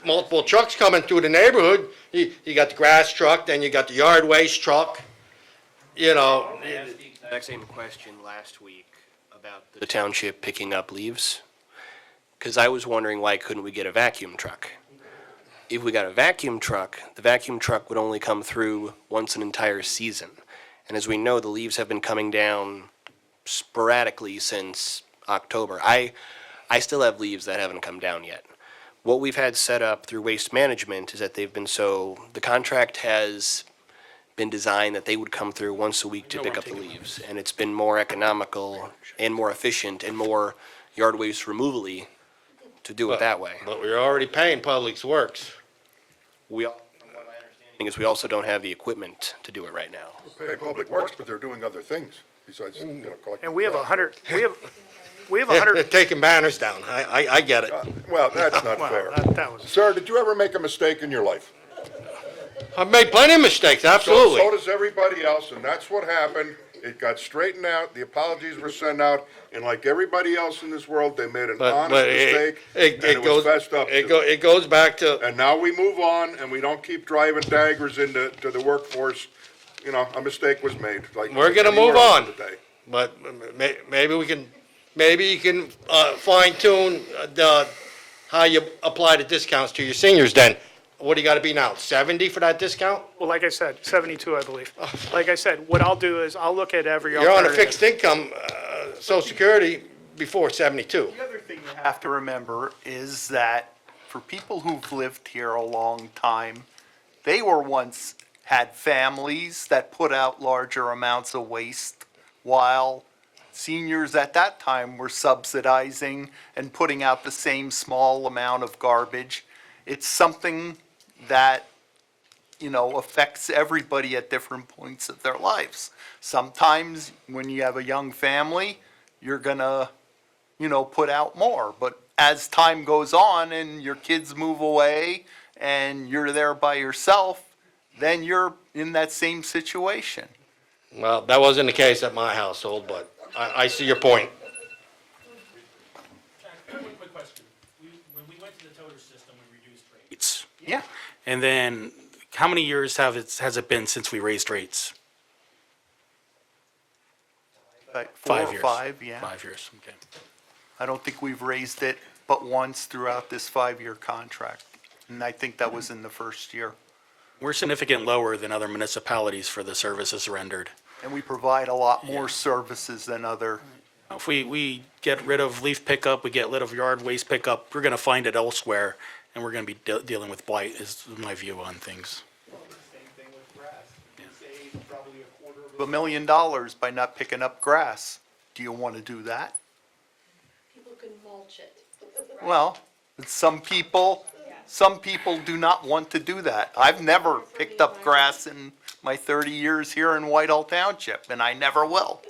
multiple trucks coming through the neighborhood. You got the grass truck, then you got the yard waste truck. I asked the exact same question last week about the township picking up leaves, because I was wondering why couldn't we get a vacuum truck? If we got a vacuum truck, the vacuum truck would only come through once an entire season. And as we know, the leaves have been coming down sporadically since October. I still have leaves that haven't come down yet. What we've had set up through Waste Management is that the contract has been designed that they would come through once a week to pick up the leaves. And it's been more economical and more efficient and more yard waste removally to do it that way. But we're already paying Public Works. From what my understanding is we also don't have the equipment to do it right now. Pay Public Works, but they're doing other things besides, collecting. we have 100, we have They're 100. taking banners down. I get it. Well, that's not Well, fair. that was. Sir, did you ever make a mistake in your life? I've made plenty of mistakes, So absolutely. does everybody else, and that's what happened. It got straightened out, the apologies were sent out, and like everybody else in this world, they made an honest But mistake, and it it was goes, fessed up to. it goes back to, And now we move on, and we don't keep driving daggers to the workforce. A mistake was made, like. We're gonna anywhere move else on. today. but maybe you can fine tune how you apply the discounts to your seniors then. What do you gotta be now, 70 for that discount? Well, like I said, 72, I believe. Like I said, what I'll do is I'll look at every You're on a alternative. fixed income, social security before 72. The other thing you have to remember is that for people who've lived here a long time, they were once had families that put out larger amounts of waste, while seniors at that time were subsidizing and putting out the same small amount of garbage. It's something that, affects everybody at different points of their lives. Sometimes when you have a young family, you're gonna, put out more. But as time goes on and your kids move away and you're there by yourself, then you're in that same situation. Well, that wasn't the case at my household, but I see your point. Yeah. And then, how many years has it been since we raised rates? Like 4 or 5 years. 5, yeah. 5 years, okay. I don't think we've raised it but once throughout this 5-year contract. And I think that was in the first year. We're significant lower than other municipalities for the services rendered. And we provide a lot more services than other, If we get rid of leaf pickup, we get rid of yard waste pickup, we're gonna find it elsewhere, and we're gonna be dealing with blight, is my view on things. same thing with grass. We save probably $250,000 by not picking up grass. Do you want to do that? People can mulch it. Well, some people do not want to do that. I've never picked up grass in my 30 years here in Whitehall Township, and I never will.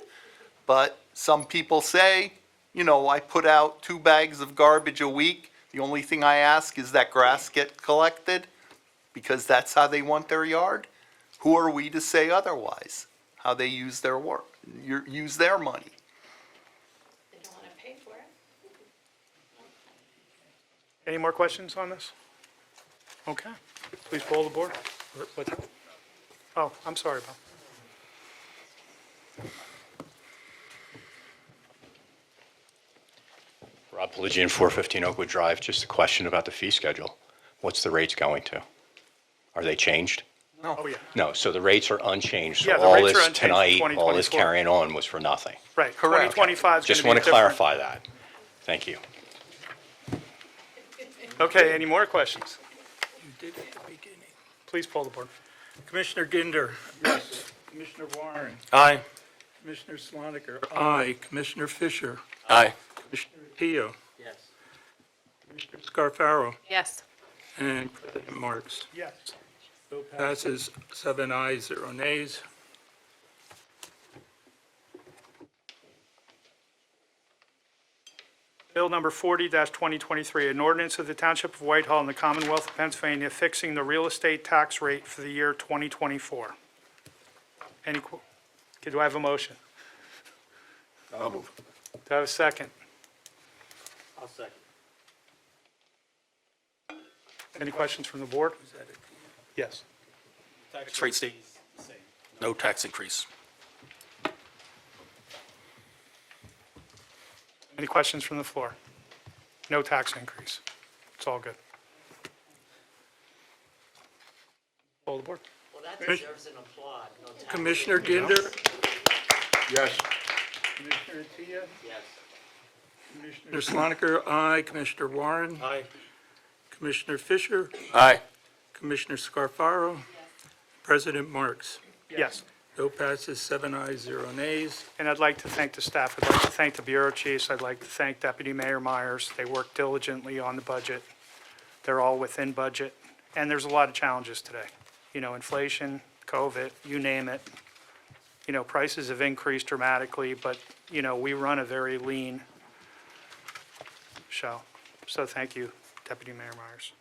But some people say, you know, I put out 2 bags of garbage a week. The only thing I ask is that grass get collected, because that's how they want their yard. Who are we to say otherwise? How they use their work, use their money. They don't want to pay for it. Any more questions on this? Okay, please poll the board. What's that? Oh, I'm sorry, Bob. Rob Pelagian, 415 Oakwood Drive. Just a question about the fee schedule. What's the rates going to? Are they changed? Oh, yeah, No, so the rates are unchanged. So Yeah, the all rates are this unchanged for tonight, all this 2024. carrying on was for nothing. right. Correct. 2025 is Just going want to to be different. clarify that. Thank you. Okay, any more questions? You did at the beginning. Please poll the board. Commissioner Ginder? Yes. Commissioner Warren? Aye. Commissioner Swaniker? Aye. Commissioner Fisher? Aye. Commissioner Teo? Yes. Commissioner Scarfaro? Yes. And President Marks? Yes. Bill passes 7 ayes, 0 nays. Bill number 40-2023, an ordinance of the Township of Whitehall in the Commonwealth of Pennsylvania fixing the real estate tax rate for the year 2024. Do I have a motion? I'll move. Do I have a second? I'll second. Any questions from the board? Yes. Tax rate stays the same. No tax increase. Any questions from the floor? No tax increase. It's all good. Poll the board. Well, that deserves an applaud. No tax. Commissioner Ginder? Yes. Commissioner Tia? Yes. Commissioner Swaniker? Aye. Commissioner Warren? Aye. Commissioner Fisher? Aye. Commissioner Scarfaro? President Marks? Yes. Bill passes 7 ayes, 0 nays. And I'd like to thank the staff. I'd like to thank the bureau chiefs. I'd like to thank Deputy Mayor Myers. They worked diligently on the budget. They're all within budget. And there's a lot of challenges today. You know, inflation, COVID, you name it. You know, prices have increased dramatically, but, you know, we run a very lean show. So thank you, Deputy Mayor Myers.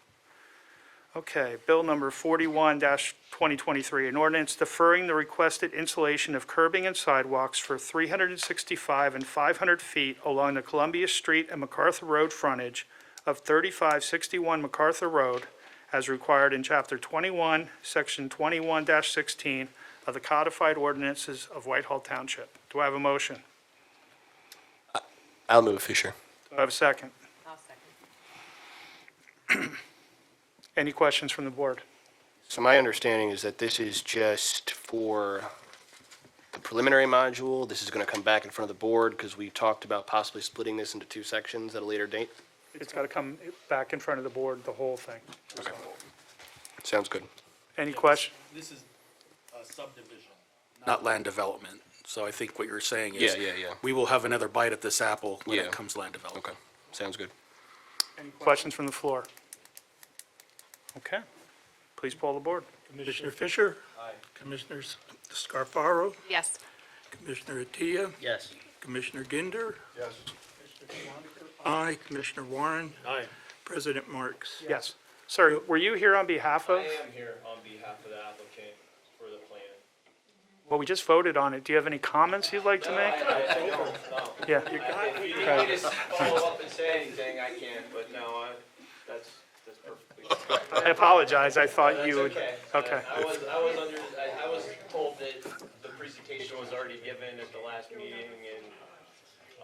Okay, bill number 41-2023, an ordinance deferring the requested installation of curbing and sidewalks for 365 and 500 feet along the Columbia Street and MacArthur Road frontage of 3561 MacArthur Road as required in Chapter 21, Section 21-16 of the codified ordinances of Whitehall Township. Do I have a motion? I'll move Fisher. Do I have a second? I'll second. Any questions from the board? So my understanding is that this is just for the preliminary module. This is going to come back in front of the board because we talked about possibly splitting this into 2 sections at a later date. It's got to come back in front of the board, the whole thing. Okay. Sounds good. Any question? This is a subdivision. Not land development. So I think what you're saying is. Yeah. We will have another bite at this apple when Yeah. it comes land development. Okay, sounds good. Any questions from the floor? Okay, please poll the board. Commissioner Fisher? Aye. Commissioner Scarfaro? Yes. Commissioner Tia? Yes. Commissioner Ginder? Yes. Aye. Commissioner Warren? Aye. President Marks? Yes. Sir, were you here on behalf of? am here on behalf of the applicant for the plan. Well, we just voted on it. Do you have any comments you'd like to make? No. Yeah. If you need me to follow up and say anything, I can, but no, that's perfectly. I apologize, I thought you would, okay. I was told that the presentation was already given at the last meeting, and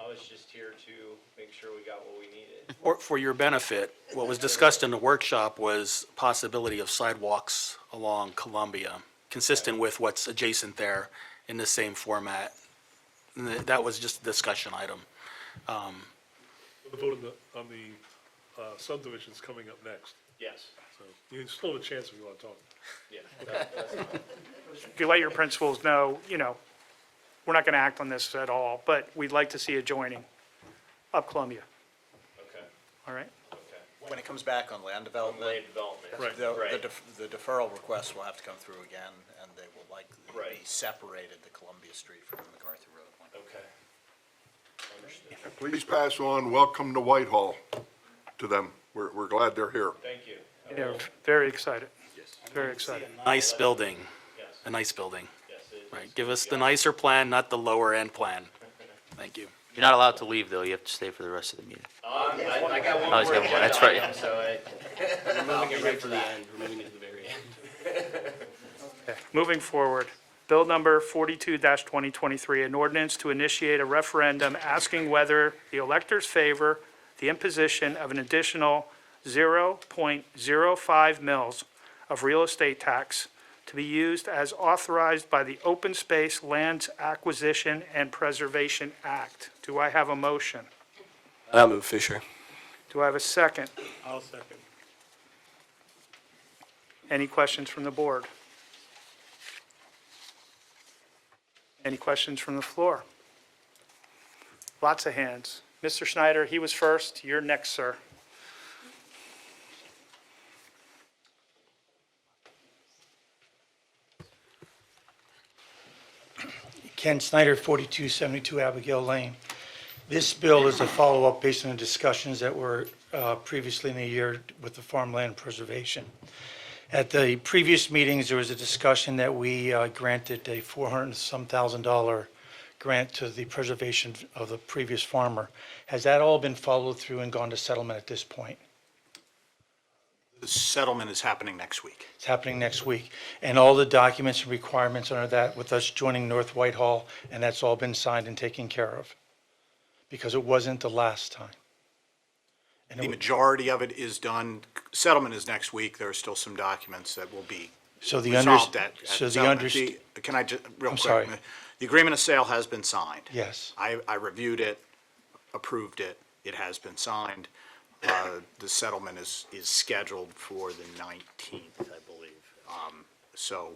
I was just here to make sure we got what we needed. For your benefit, what was discussed in the workshop was possibility of sidewalks along Columbia, consistent with what's adjacent there in the same format. And that was just a discussion item. The vote on the subdivision's coming up next, Yes, so you still have a chance if you want to talk. yeah. If you let your principals know, we're not going to act on this at all, but we'd like to see a joining up Columbia, Okay, all right? okay. When it comes back on land development, Land development. Right. the deferral request will have to come through again, and they will likely be Right. separated, the Columbia Street from the MacArthur Road one. Okay. Understood. Please pass on, welcome to Whitehall to them. We're glad they're here. Thank you. Yeah, very excited, very excited. Nice building, Yes, a nice building. yes. it- Right, give us the nicer plan, not the lower end plan. Thank you. You're not allowed to leave, though. You have to stay for the rest of the meeting. I got one Oh, he's more got one. agenda That's right. item, so We're moving it right to the end, we're moving it to the very end. Okay, moving forward, Bill number 42-2023, an ordinance to initiate a referendum asking whether the electors favor the imposition of an additional 0.05 mils of real estate tax to be used as authorized by the Open Space Lands Acquisition and Preservation Act. Do I have a motion? I'll move Fisher. Do I have a second? I'll second. Any questions from the board? Any questions from the floor? Lots of hands. Mr. Schneider, he was first. You're next, sir. Ken Snyder, 4272 Abigail Lane. This bill is a follow-up based on the discussions that were previously in the year with the farmland preservation. At the previous meetings, there was a discussion that we granted a $400-some thousand grant to the preservation of the previous farmer. Has that all been followed through and gone to settlement at this point? The settlement is happening next week. It's happening next week. And all the documents and requirements under that with us joining North Whitehall, and that's all been signed and taken care of? Because it wasn't the last time. And The majority of it is done. Settlement is next week. There are still some documents that will be So the resolved at so the settlement. underst- Can I just, real I'm quick? sorry. The agreement of sale has been signed. Yes. I reviewed it, approved it. It has been signed. The settlement is scheduled for the 19th, I believe. So,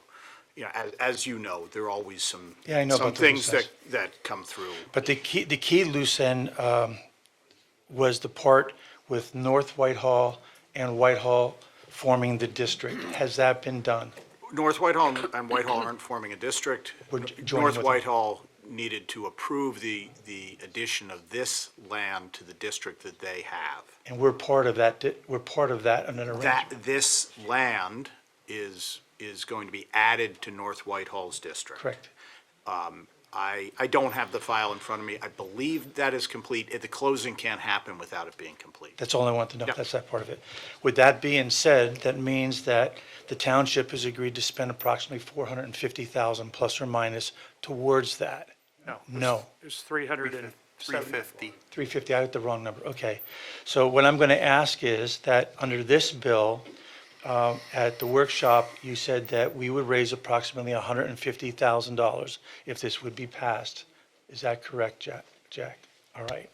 as you know, there are always some Yeah, I know some about the things loose that come through. But the key loose end was the part with North Whitehall and Whitehall forming the district. Has that been done? North Whitehall and Whitehall aren't forming a district. We're joining North with them. Whitehall needed to approve the addition of this land to the district that they have. And we're part of that, we're part of that in an arrangement. This land is going to be added to North Whitehall's district. Correct. I don't have the file in front of me. I believe that is complete. The closing can't happen without it being complete. That's all I want to know. Yep. That's that part of it. With that being said, that means that the township has agreed to spend approximately $450,000 plus or minus towards that. No. No. There's 370. 350. 350, I got the wrong number, okay. So what I'm going to ask is that under this bill, at the workshop, you said that we would raise approximately $150,000 if this would be passed. Is that correct, Jack? All right.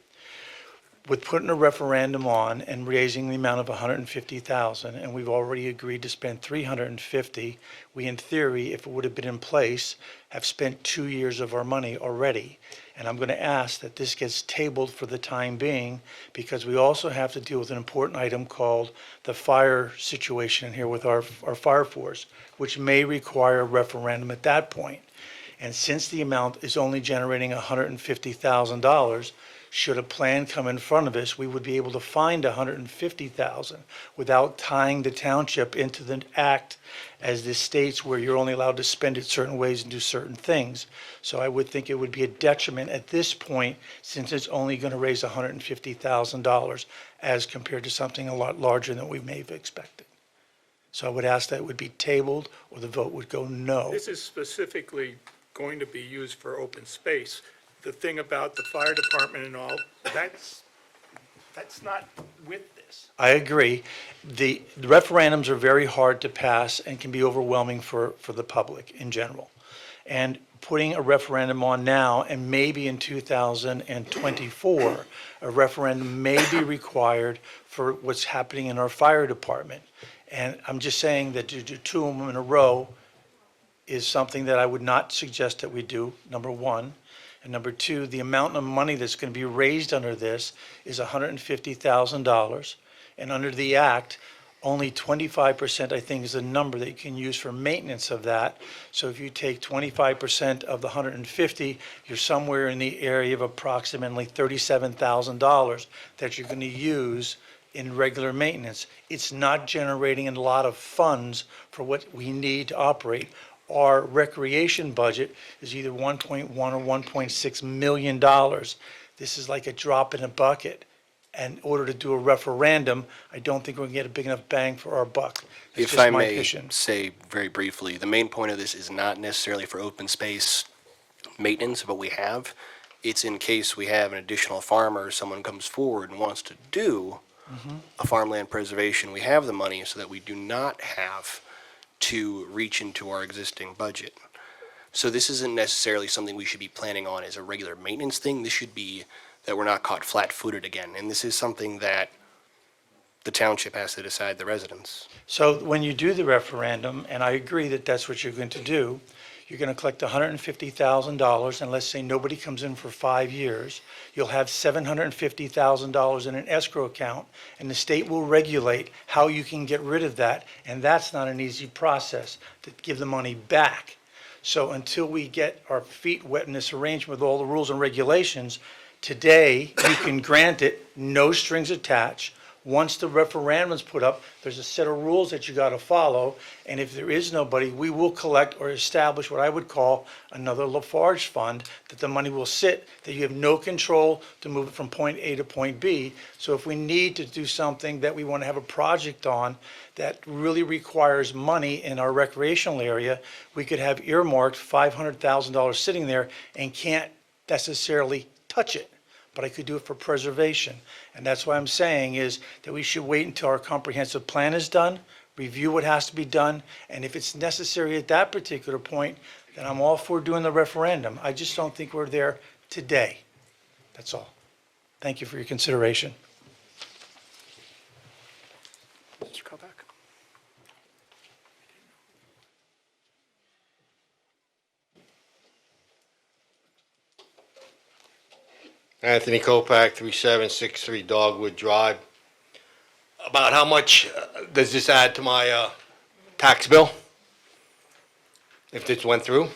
With putting a referendum on and raising the amount of $150,000, and we've already agreed to spend $350,000, we, in theory, if it would have been in place, have spent 2 years of our money already. And I'm going to ask that this gets tabled for the time being, because we also have to deal with an important item called the fire situation here with our fire force, which may require a referendum at that point. And since the amount is only generating $150,000, should a plan come in front of us, we would be able to find $150,000 without tying the township into the act as this states where you're only allowed to spend it certain ways and do certain things. So I would think it would be a detriment at this point, since it's only going to raise $150,000 as compared to something a lot larger than we may have expected. So I would ask that it would be tabled, or the vote would go no. This is specifically going to be used for open space. The thing about the fire department and all, that's not with this. I agree. The referendums are very hard to pass and can be overwhelming for the public in general. And putting a referendum on now, and maybe in 2024, a referendum may be required for what's happening in our fire department. And I'm just saying that to do two of them in a row is something that I would not suggest that we do, number one. And number two, the amount of money that's going to be raised under this is $150,000. And under the act, only 25%, I think, is the number that you can use for maintenance of that. So if you take 25% of the 150, you're somewhere in the area of approximately $37,000 that you're going to use in regular maintenance. It's not generating a lot of funds for what we need to operate. Our recreation budget is either 1.1 or 1.6 million dollars. This is like a drop in a bucket. And in order to do a referendum, I don't think we're going to get a big enough bang for our buck. That's If I just my may opinion. say very briefly, the main point of this is not necessarily for open space maintenance of what we have. It's in case we have an additional farmer, or someone comes forward and wants to do a farmland preservation. We have the money so that we do not have to reach into our existing budget. So this isn't necessarily something we should be planning on as a regular maintenance thing. This should be that we're not caught flat-footed again. And this is something that the township has to decide, the residents. So when you do the referendum, and I agree that that's what you're going to do, you're going to collect $150,000, and let's say nobody comes in for 5 years, you'll have $750,000 in an escrow account, and the state will regulate how you can get rid of that, and that's not an easy process to give the money back. So until we get our feet wet in this arrangement with all the rules and regulations, today you can grant it, no strings attached. Once the referendum's put up, there's a set of rules that you got to follow, and if there is nobody, we will collect or establish what I would call another Lafarge fund, that the money will sit, that you have no control to move it from point A to point B. So if we need to do something that we want to have a project on that really requires money in our recreational area, we could have earmarked $500,000 sitting there and can't necessarily touch it, but I could do it for preservation. And that's why I'm saying is that we should wait until our comprehensive plan is done, review what has to be done, and if it's necessary at that particular point, then I'm all for doing the referendum. I just don't think we're there today. That's all. Thank you for your consideration. Mr. Kopak? Anthony Kopak, 3763 Dogwood Drive. About how much does this add to my tax bill? If this went through?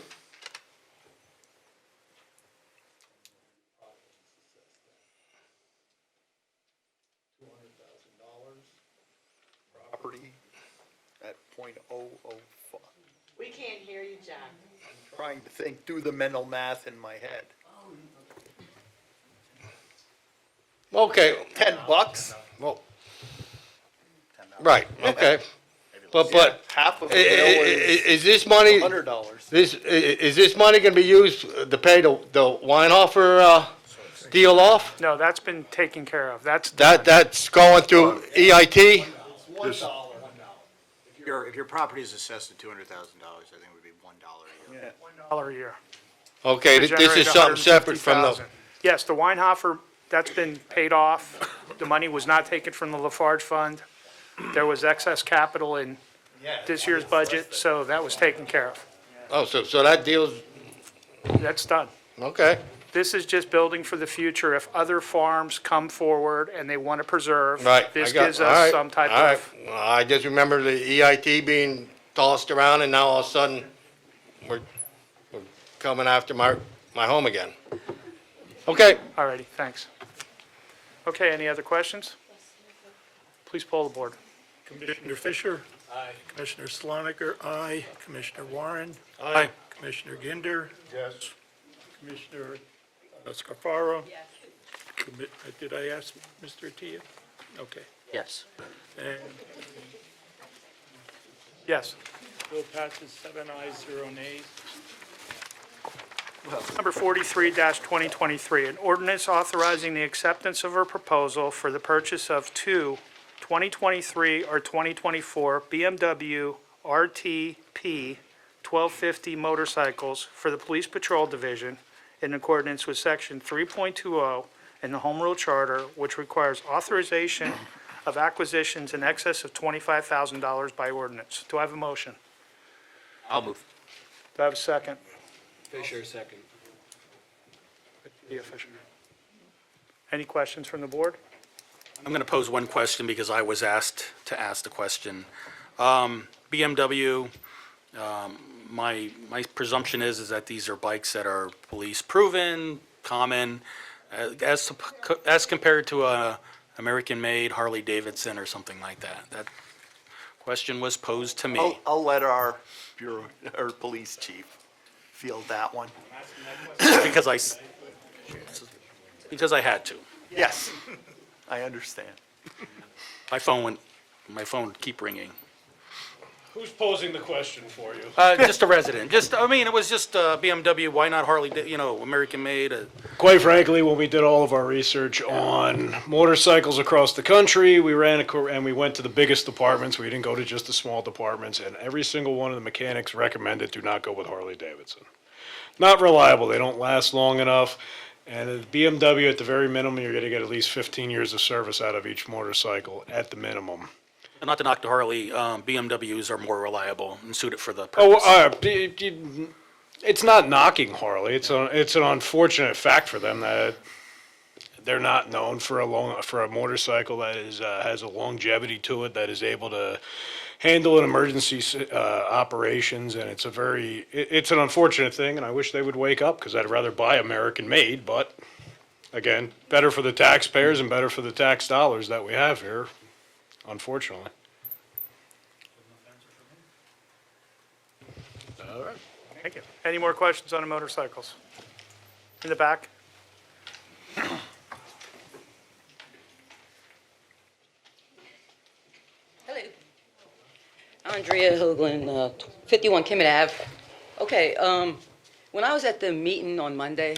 Property at .005. We can't hear you, John. Trying to think, do the mental math in my head. Okay, $10? well, right, okay. But Half of it is this money, $100. is this money gonna be used to pay the Weinhofer deal off? No, that's been taken care of. That's going through EIT? If your property is assessed at $200,000, I think it would be $1 a year. $1 a year. Okay, To this generate is something separate from the, $150,000. Yes, the Weinhofer, that's been paid off. The money was not taken from the Lafarge Fund. There was excess capital in this year's budget, so that was taken care of. oh, so that deal's, That's done. okay. This is just building for the future. If other farms come forward and they want to preserve, Right. this I got- gives all us right, some type all right. of, Well, I just remember the EIT being tossed around, and now all of a sudden, we're coming after my home again. Okay. all righty, thanks. Okay, any other questions? Please poll the board. Commissioner Fisher? Aye. Commissioner Sloniker, aye. Commissioner Warren? Aye. Commissioner Ginder? Yes. Commissioner Scarfaro? Yes. Did I ask Mr. Attia? Okay. Yes. And Yes. Bill passes 7 ayes, 0 nays. Number 43-2023, an ordinance authorizing the acceptance of a proposal for the purchase of two 2023 or 2024 BMW RTP 1250 motorcycles for the Police Patrol Division in accordance with Section 3.20 in the Home Rule Charter, which requires authorization of acquisitions in excess of $25,000 by ordinance. Do I have a motion? I'll move. Do I have a second? Fisher, second. Dia Fisher. Any questions from the board? I'm going to pose one question because I was asked to ask the question. BMW, my presumption is that these are bikes that are police-proven, common, as compared to a American-made Harley-Davidson or something like that. That question was posed to me. I'll let our bureau, our police chief field that one. Because I had to. Yes, I understand. My phone would keep ringing. Who's posing the question for you? Just a resident. It was just BMW. Why not Harley? American-made. Quite frankly, when we did all of our research on motorcycles across the country, we went to the biggest departments. We didn't go to just the small departments, and every single one of the mechanics recommended do not go with Harley Davidson. Not reliable. They don't last long enough. And at BMW, at the very minimum, you're going to get at least 15 years of service out of each motorcycle at the minimum. Not to knock the Harley, BMWs are more reliable and suited for the purpose. It's not knocking Harley. It's an unfortunate fact for them that they're not known for a motorcycle that has a longevity to it, that is able to handle an emergency operations, and it's an unfortunate thing, and I wish they would wake up, because I'd rather buy American-made, but again, better for the taxpayers and better for the tax dollars that we have here, unfortunately. All right. Thank you. Any more questions on the motorcycles? In the back? Hello. Andrea Hoagland, 51 Kimmett Ave. Okay, when I was at the meeting on Monday,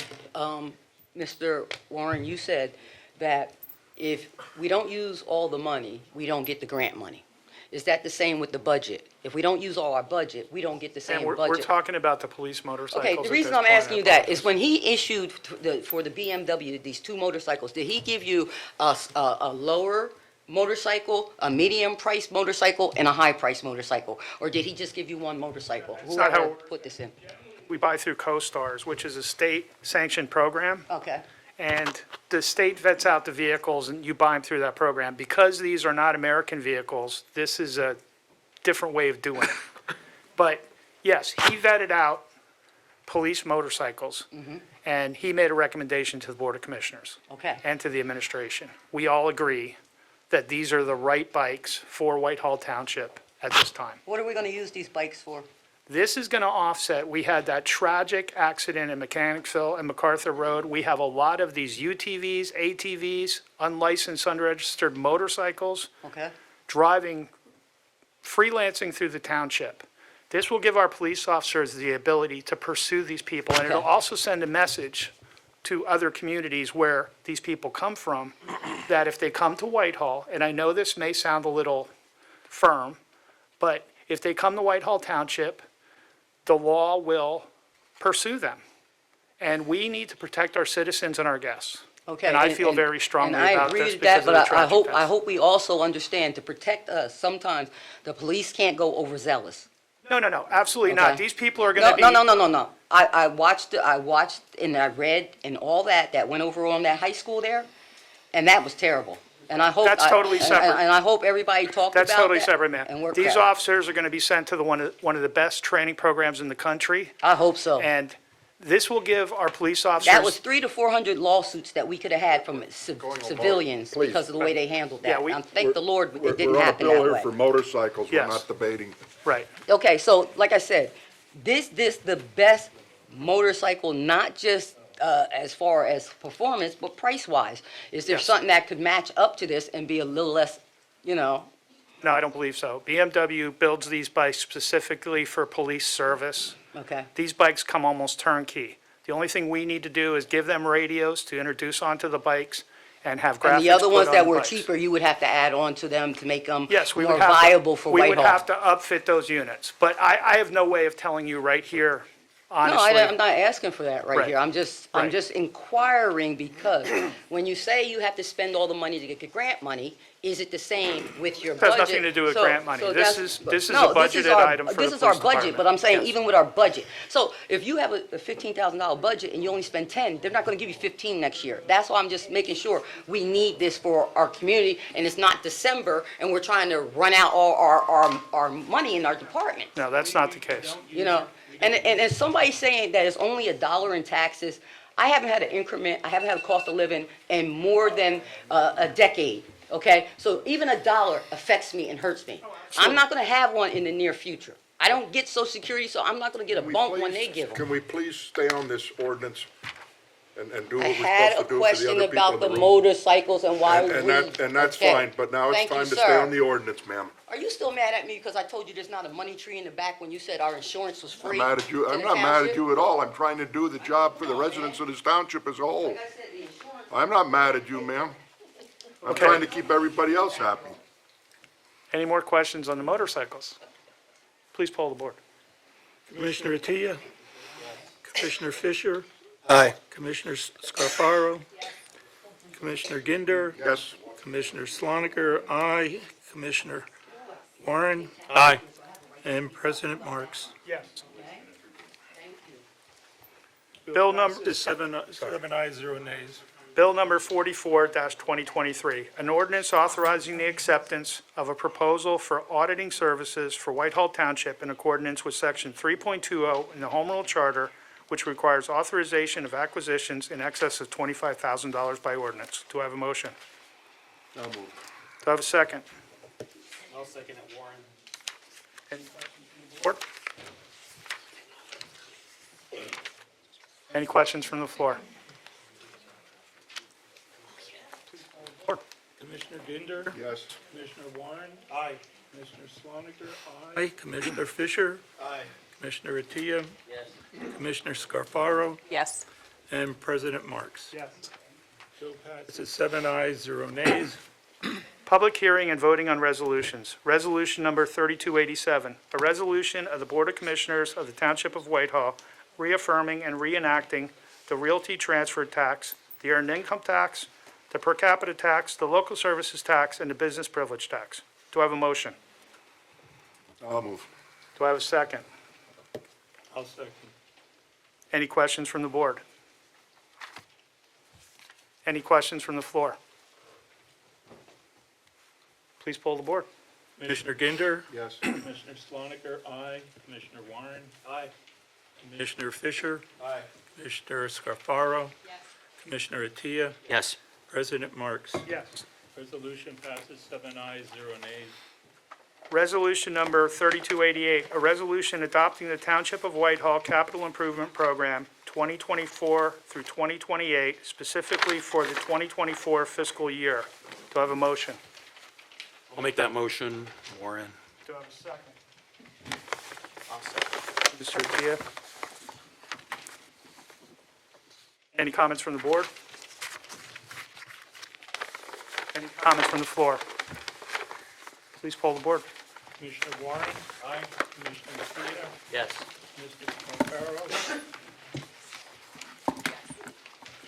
Mr. Warren, you said that if we don't use all the money, we don't get the grant money. Is that the same with the budget? If we don't use all our budget, we don't get the same And we're budget? talking about the police motorcycles. Okay, the reason I'm asking you that is when he issued for the BMW, these two motorcycles, did he give you a lower motorcycle, a medium-priced motorcycle, and a high-priced motorcycle? Or did he just give you one motorcycle? It's not Whoever how- put this in? We buy through CoStars, which is a state-sanctioned program. Okay. And the state vets out the vehicles, and you buy them through that program. Because these are not American vehicles, this is a different way of doing it. But yes, he vetted out police motorcycles, and he made a recommendation to the Board of Commissioners Okay. and to the administration. We all agree that these are the right bikes for Whitehall Township at this time. What are we going to use these bikes for? This is going to offset, we had that tragic accident in Mechanicsville and MacArthur Road. We have a lot of these UTVs, ATVs, unlicensed, unregistered motorcycles Okay. driving, freelancing through the township. This will give our police officers the ability to pursue these people, and it'll Okay. also send a message to other communities where these people come from, that if they come to Whitehall, and I know this may sound a little firm, but if they come to Whitehall Township, the law will pursue them. And we need to protect our citizens and our guests. Okay. And I feel very strongly and I about agree this with that, because of the but I tragic I deaths. hope we also understand, to protect us, sometimes the police can't go overzealous. No, absolutely Okay. not. These people are going to be. No. I watched and I read and all that went over on that high school there, and that was terrible. And I hope. That's totally separate. And I hope everybody talked about that. That's totally separate, and ma'am. worked These out. officers are going to be sent to one of the best training programs in the country. I hope so. And this will give our police officers. That was 300 to 400 lawsuits that we could have had from civilians Please. because of the way they handled that. Yeah, Thank the Lord it didn't We're on a happen bill that here way. for motorcycles, we're Yes. not debating. Right. Okay, so like I said, this the best motorcycle, not just as far as performance, but price-wise. Is there Yes. something that could match up to this and be a little less, No, I don't believe so. BMW builds these bikes specifically for police service. Okay. These bikes come almost turnkey. The only thing we need to do is give them radios to introduce onto the bikes and have graphics And the other put ones on that the were bikes. cheaper, you would have to add on to them to make them Yes, we more would have viable for We would Whitehall. have to upfit those units, but I have no way of telling you right here, No, honestly. I'm not asking for that right Right. here. I'm just Right. inquiring because when you say you have to spend all the money to get the grant money, is it the same with your It has budget? nothing to do with So- grant money. so This that's- is a no, this is budgeted our- item for the This is our police budget, department. but I'm saying Yes. even with our budget. So if you have a $15,000 budget and you only spend 10, they're not gonna give you 15 next year. That's why I'm just making sure we need this for our community and it's not December and we're trying to run out all our money in our department. No, that's not the case. You know, and if somebody's saying that it's only $1 in taxes, I haven't had an increment, I haven't had a cost of living in more than a decade, okay? So even $1 affects me and hurts me. I'm not gonna have one in the near future. I don't get Social Security, so I'm not gonna get a bump when they give them. Can we please stay on this ordinance and do I what we're had supposed a to do for the question other people about in the the room? motorcycles and why And we. that's okay. fine, but now it's Thank you, time to stay sir. on the ordinance, ma'am. Are you still mad at me because I told you there's not a money tree in the back when you said our insurance was I'm free? mad at you, to I'm the not mad at township? you at all, I'm trying to do the job for the residents of this township as a whole. Like I said, the insurance. I'm not mad at you, ma'am. I'm Okay. trying to keep everybody else happy. Any more questions on the motorcycles? Please poll the board. Commissioner Attia? Commissioner Fisher? Aye. Commissioner Scarfaro? Commissioner Ginder? Yes, Commissioner Sloniker, aye. Commissioner Warren? Aye. And President Marks. Yes. Bill number, Passes seven ayes, 0 nays. Bill number 44-2023, an ordinance authorizing the acceptance of a proposal for auditing services for Whitehall Township in accordance with Section 3.20 in the Home Rule Charter, which requires authorization of acquisitions in excess of $25,000 by ordinance. Do I have a motion? I'll move. Do I have a second? I'll second it, Warren. Any questions from the board? Any questions from the floor? Commissioner Ginder? Yes. Commissioner Warren? Aye. Commissioner Sloniker? Aye. Commissioner Fisher? Aye. Commissioner Attia? Yes. Commissioner Scarfaro? Yes. And President Marks. Yes. Bill passes 7 ayes, 0 nays. Public hearing and voting on resolutions. Resolution number 3287, a resolution of the Board of Commissioners of the Township of Whitehall reaffirming and reenacting the realty transfer tax, the earned income tax, the per capita tax, the local services tax, and the business privilege tax. Do I have a motion? I'll move. Do I have a second? I'll second. Any questions from the board? Any questions from the floor? Please poll the board. Commissioner Ginder? Yes. Commissioner Sloniker, aye. Commissioner Warren? Aye. Commissioner Fisher? Aye. Commissioner Scarfaro? Yes. Commissioner Attia? Yes. President Marks. Yes. Resolution passes 7 ayes, 0 nays. Resolution number 3288, a resolution adopting the Township of Whitehall Capital Improvement Program 2024 through 2028, specifically for the 2024 fiscal year. Do I have a motion? I'll make that motion, Warren. Do I have a second? I'll second. Mr. Attia? Any comments from the board? Any comments from the floor? Please poll the board. Commissioner Warren? Aye. Commissioner Attia? Yes. Mr. Scarfaro?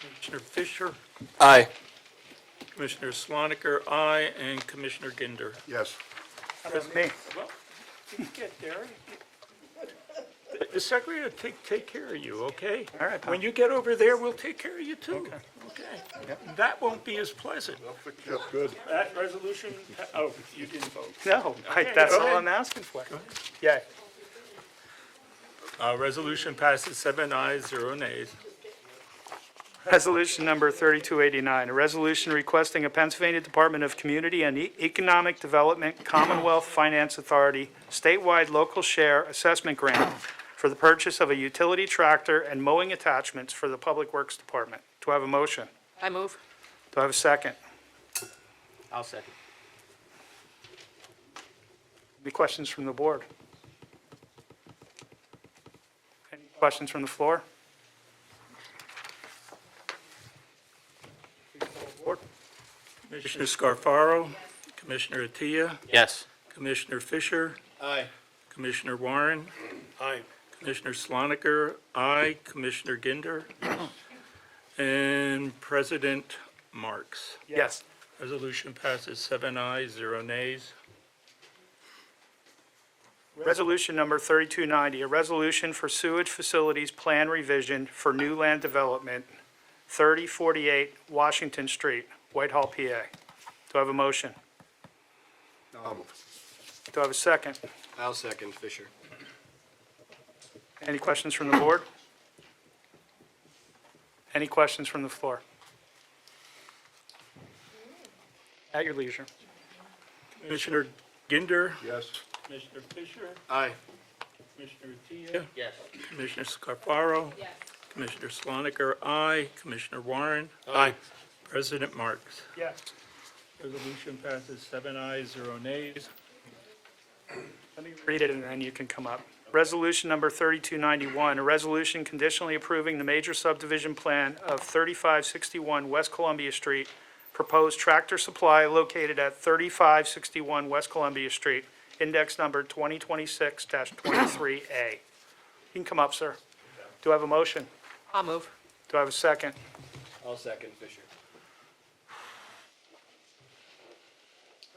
Commissioner Fisher? Aye. Commissioner Sloniker, aye. And Commissioner Ginder. Yes. That's me. Well, you get there. The secretary will take care of you, okay? All right, pal. When you get over there, we'll take care of you too. Okay. That won't be as pleasant. Yes, good. That resolution, oh, you didn't vote. No, Okay, that's go all ahead. I'm asking for. Go ahead. Yay. Resolution passes 7 ayes, 0 nays. Resolution number 3289, a resolution requesting a Pennsylvania Department of Community and Economic Development Commonwealth Finance Authority statewide local share assessment grant for the purchase of a utility tractor and mowing attachments for the Public Works Department. Do I have a motion? I move. Do I have a second? I'll second. Any questions from the board? Any questions from the floor? Board? Commissioner Scarfaro, Commissioner Attia, Yes. Commissioner Fisher, Aye. Commissioner Warren, Aye. Commissioner Sloniker, aye, Commissioner Ginder, and President Marks. Yes. Resolution passes 7 ayes, 0 nays. Resolution number 3290, a resolution for sewage facilities plan revision for new land development, 3048 Washington Street, Whitehall, PA. Do I have a motion? Um, Do I have a second? I'll second Fisher. Any questions from the board? Any questions from the floor? At your leisure. Commissioner Ginder, Yes. Commissioner Fisher, Aye. Commissioner Attia, Yes. Commissioner Scarfaro, Commissioner Sloniker, aye, Commissioner Warren. Aye. President Marks. Yes. Resolution passes 7 ayes, 0 nays. Let me read it and then you can come up. Resolution number 3291, a resolution conditionally approving the major subdivision plan of 3561 West Columbia Street, proposed tractor supply located at 3561 West Columbia Street, index number 2026-23A. You can come up, sir. Do I have a motion? I'll move. Do I have a second? I'll second Fisher.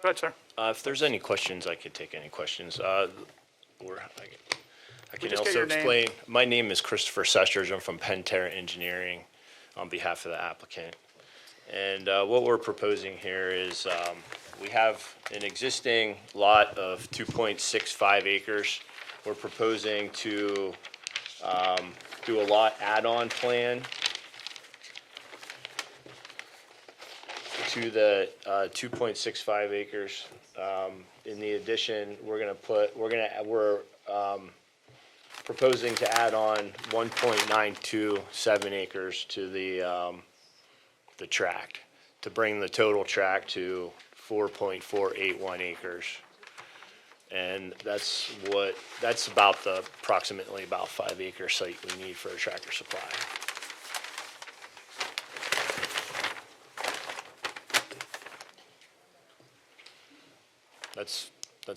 Go ahead, sir. If there's any questions, I could take any questions. I can just get also your name? explain. My name is Christopher Sesters. I'm from Pentair Engineering on behalf of the applicant. And what we're proposing here is we have an existing lot of 2.65 acres. We're proposing to do a lot add-on plan to the 2.65 acres. In the addition, we're proposing to add on 1.927 acres to the tract, to bring the total tract to 4.481 acres. And that's about approximately about 5 acre site we need for a tractor supply. That's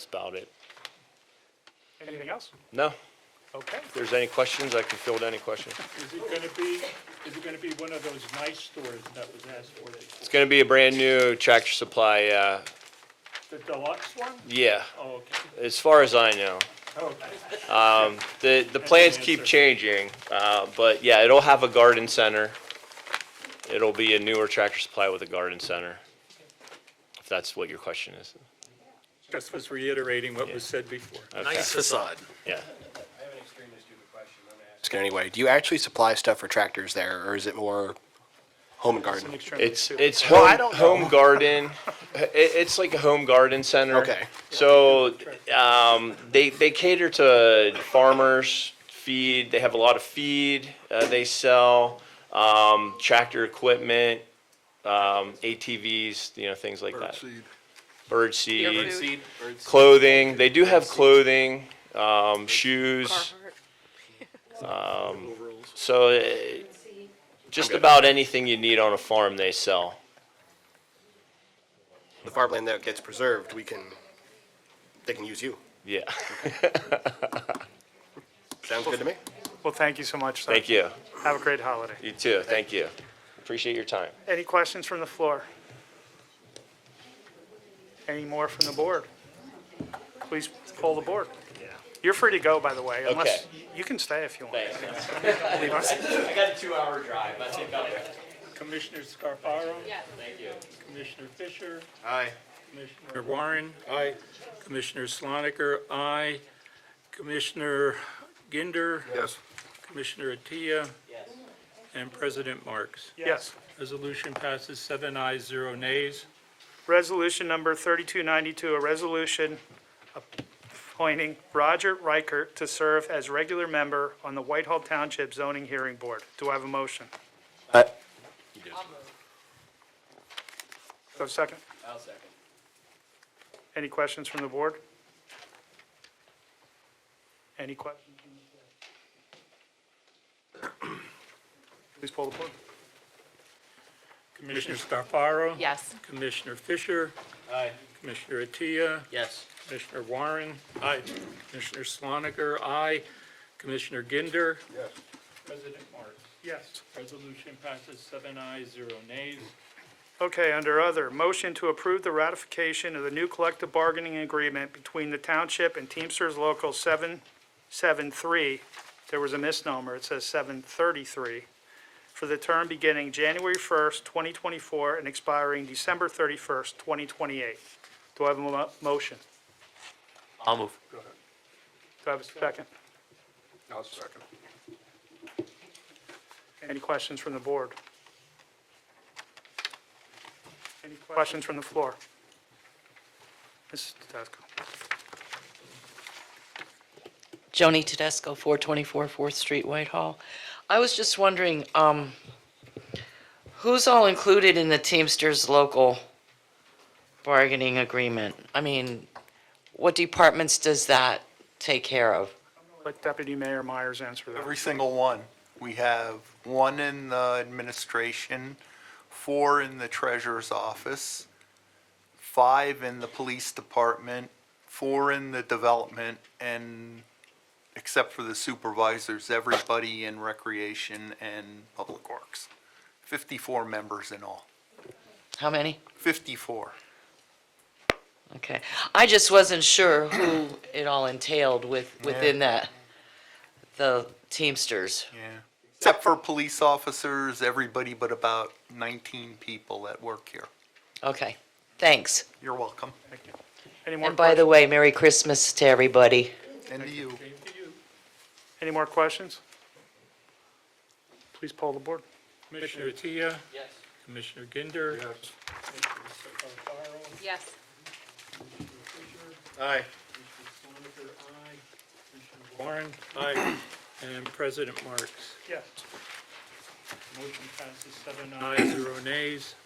about it. Anything else? No, Okay. if there's any questions, I can field any questions. Is it gonna be one of those nice stores that was asked for? It's gonna be a brand new tractor supply, The deluxe one? yeah, Oh, okay. as far as I know. Okay. The plans keep changing, but yeah, it'll have a garden center. It'll be a newer tractor supply with a garden center, if that's what your question is. Just was reiterating what was said before. Okay. Nice facade. Yeah. I have an extremely stupid question. I'm gonna ask it anyway. Do you actually supply stuff for tractors there, or is it more home and garden? It's Well, I home, don't know. home garden. It's like a home garden center. Okay. So they cater to farmers, feed. They have a lot of feed they sell, tractor equipment, ATVs, things like that. Bird seed, clothing. They do have clothing, shoes. So just about anything you need on a farm, they sell. The farmland that gets preserved, they can use you. Yeah. Sounds good to me. Well, thank you so much, sir. Thank you. Have a great holiday. You too. Thank you. Appreciate your time. Any questions from the floor? Any more from the board? Please poll the board. You're free to go, by the way, unless, you can stay if you want. Leave us. I got a 2-hour drive. I think I'll. Commissioner Scarfaro? Yes. Thank you. Commissioner Fisher? Aye. Commissioner Warren? Aye. Commissioner Sloniker? Aye. Commissioner Ginder? Yes. Commissioner Attia? Yes. And President Marks. Yes. Resolution passes 7 ayes, 0 nays. Resolution number 3292, a resolution appointing Roger Reichert to serve as regular member on the Whitehall Township Zoning Hearing Board. Do I have a motion? Do I have a second? I'll second. Any questions from the board? Any questions? Please poll the board. Commissioner Scarparo? Yes. Commissioner Fisher? Aye. Commissioner Attia? Yes. Commissioner Warren? Aye. Commissioner Sloniger, aye. Commissioner Ginder? Yes. President Marks? Yes. Resolution passes 7 ayes, 0 nays. Okay, under other, motion to approve the ratification of the new collective bargaining agreement between the township and Teamsters Local 773. There was a misnomer, it says 733, for the term beginning January 1st, 2024 and expiring December 31st, 2028. Do I have a motion? I'll move. Do I have a second? I'll second. Any questions from the board? Any questions from the floor? Mrs. Tedesco. Joni Tedesco, 424 4th Street, Whitehall. I was just wondering, who's all included in the Teamsters local bargaining agreement? I mean, what departments does that take care of? Let Deputy Mayor Myers answer that. Every single one. We have 1 in the administration, 4 in the treasurer's office, 5 in the police department, 4 in the development, and except for the supervisors, everybody in recreation and public works. 54 members in all. How many? 54. Okay. I just wasn't sure who it all entailed within that, the Teamsters. Yeah. Except for police officers, everybody but about 19 people that work here. Okay, thanks. You're welcome. Thank you. Any more And by the questions? way, Merry Christmas to everybody. And to you. Any more questions? Please poll the board. Commissioner Attia? Yes. Commissioner Ginder? Yes. Commissioner Scarparo? Yes. Commissioner Fisher? Aye. Commissioner Sloniger, aye. Commissioner Warren? Aye. And President Marks? Yes. Motion passes 7 ayes, 0 nays.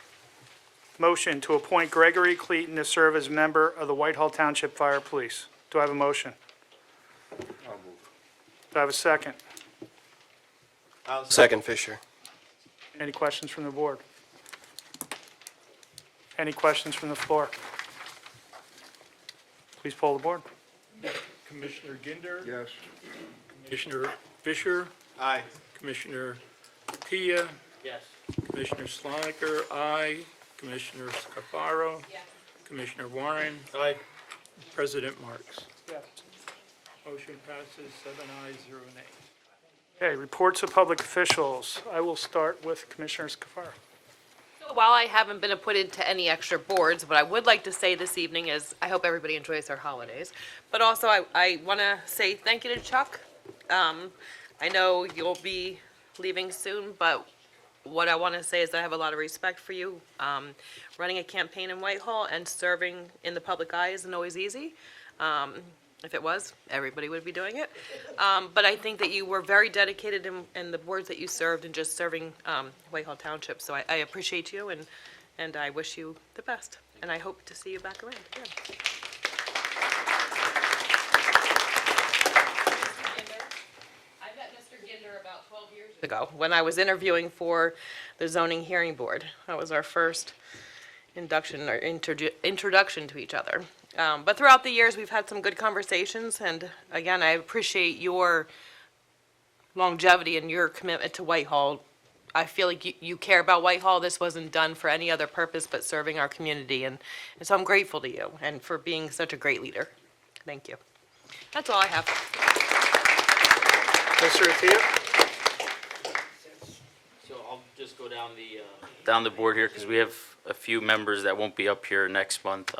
Motion to appoint Gregory Cleaton to serve as member of the Whitehall Township Fire Police. Do I have a motion? I'll move. Do I have a second? Second, Fisher. Any questions from the board? Any questions from the floor? Please poll the board. Commissioner Ginder? Yes. Commissioner Fisher? Aye. Commissioner Attia? Yes. Commissioner Sloniger, aye. Commissioner Scarparo? Yes. Commissioner Warren? Aye. President Marks? Yes. Motion passes 7 ayes, 0 nays. Okay, reports of public officials. I will start with Commissioner Scafaro. While I haven't been appointed to any extra boards, what I would like to say this evening is I hope everybody enjoys their holidays. But also, I want to say thank you to Chuck. I know you'll be leaving soon, but what I want to say is I have a lot of respect for you. Running a campaign in Whitehall and serving in the public eye isn't always easy. If it was, everybody would be doing it. But I think that you were very dedicated in the boards that you served and just serving Whitehall Township. So I appreciate you and I wish you the best. And I hope to see you back around again. I met Mr. Ginder about 12 years ago when I was interviewing for the zoning hearing board. That was our first induction or introduction to each other. But throughout the years, we've had some good conversations, and again, I appreciate your longevity and your commitment to Whitehall. I feel like you care about Whitehall. This wasn't done for any other purpose but serving our community, and so I'm grateful to you and for being such a great leader. Thank you. That's all I have. Mr. Attia? So I'll just go down the board here because we have a few members that won't be up here next month.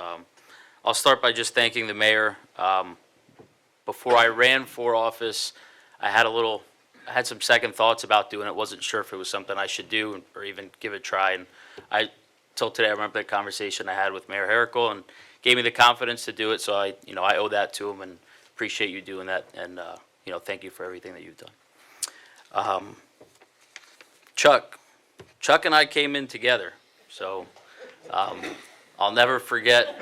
I'll start by just thanking the mayor. Before I ran for office, I had some second thoughts about doing it. Wasn't sure if it was something I should do or even give it a try. And till today, I remember that conversation I had with Mayor Herrickle and gave me the confidence to do it. So I owe that to him and appreciate you doing that. And, thank you for everything that you've done. Chuck and I came in together. So, I'll never forget,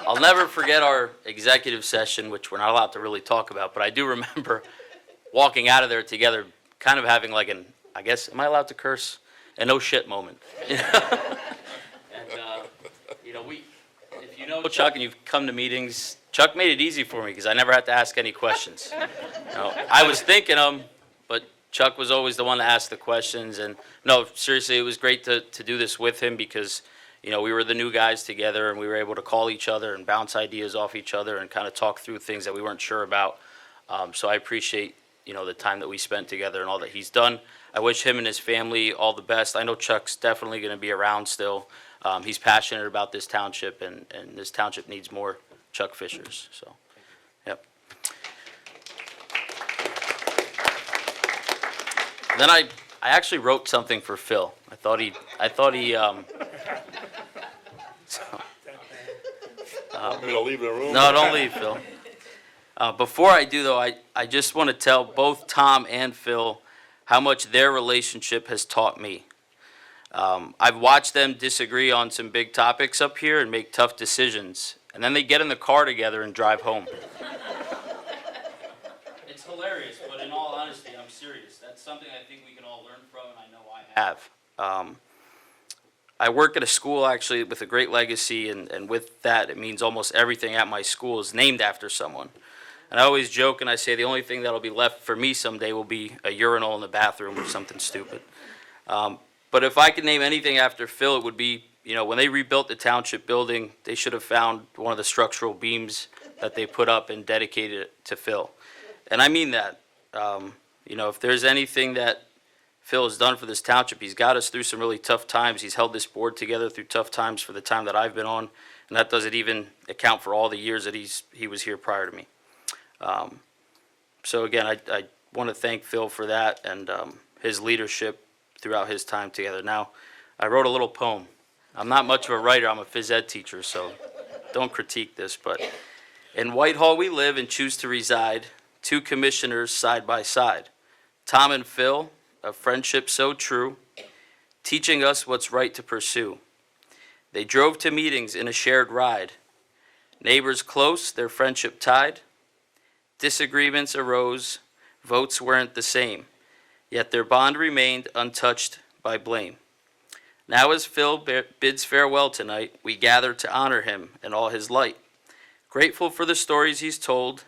I'll never forget our executive session, which we're not allowed to really talk about, but I do remember walking out of there together, kind of having like an, I guess, am I allowed to curse? An oh shit moment. And, you know, if you know Chuck and you've come to meetings, Chuck made it easy for me because I never had to ask any questions. You know, I was thinking them, but Chuck was always the one to ask the questions. And no, seriously, it was great to do this with him because, you know, we were the new guys together and we were able to call each other and bounce ideas off each other and kind of talk through things that we weren't sure about. So I appreciate, you know, the time that we spent together and all that he's done. I wish him and his family all the best. I know Chuck's definitely going to be around still. He's passionate about this township, and this township needs more Chuck Fishers. So, yep. And then I actually wrote something for Phil. I thought he. So, I'm going to leave the room. no, don't leave, Phil. Before I do, though, I just want to tell both Tom and Phil how much their relationship has taught me. I've watched them disagree on some big topics up here and make tough decisions, and then they get in the car together and drive home. It's hilarious, but in all honesty, I'm serious. That's something I think we can all learn from, and I know I have. I work at a school, actually, with a great legacy, and with that, it means almost everything at my school is named after someone. And I always joke and I say the only thing that'll be left for me someday will be a urinal in the bathroom or something stupid. But if I could name anything after Phil, it would be, you know, when they rebuilt the township building, they should have found one of the structural beams that they put up and dedicated it to Phil. And I mean that. You know, if there's anything that Phil has done for this township, he's got us through some really tough times. He's held this board together through tough times for the time that I've been on, and that doesn't even account for all the years that he was here prior to me. So again, I want to thank Phil for that and his leadership throughout his time together. Now, I wrote a little poem. I'm not much of a writer. I'm a phys ed teacher, so don't critique this. But in Whitehall we live and choose to reside, two commissioners side by side. Tom and Phil, a friendship so true, teaching us what's right to pursue. They drove to meetings in a shared ride. Neighbors close, their friendship tied. Disagreements arose, votes weren't the same, yet their bond remained untouched by blame. Now as Phil bids farewell tonight, we gather to honor him in all his light. Grateful for the stories he's told,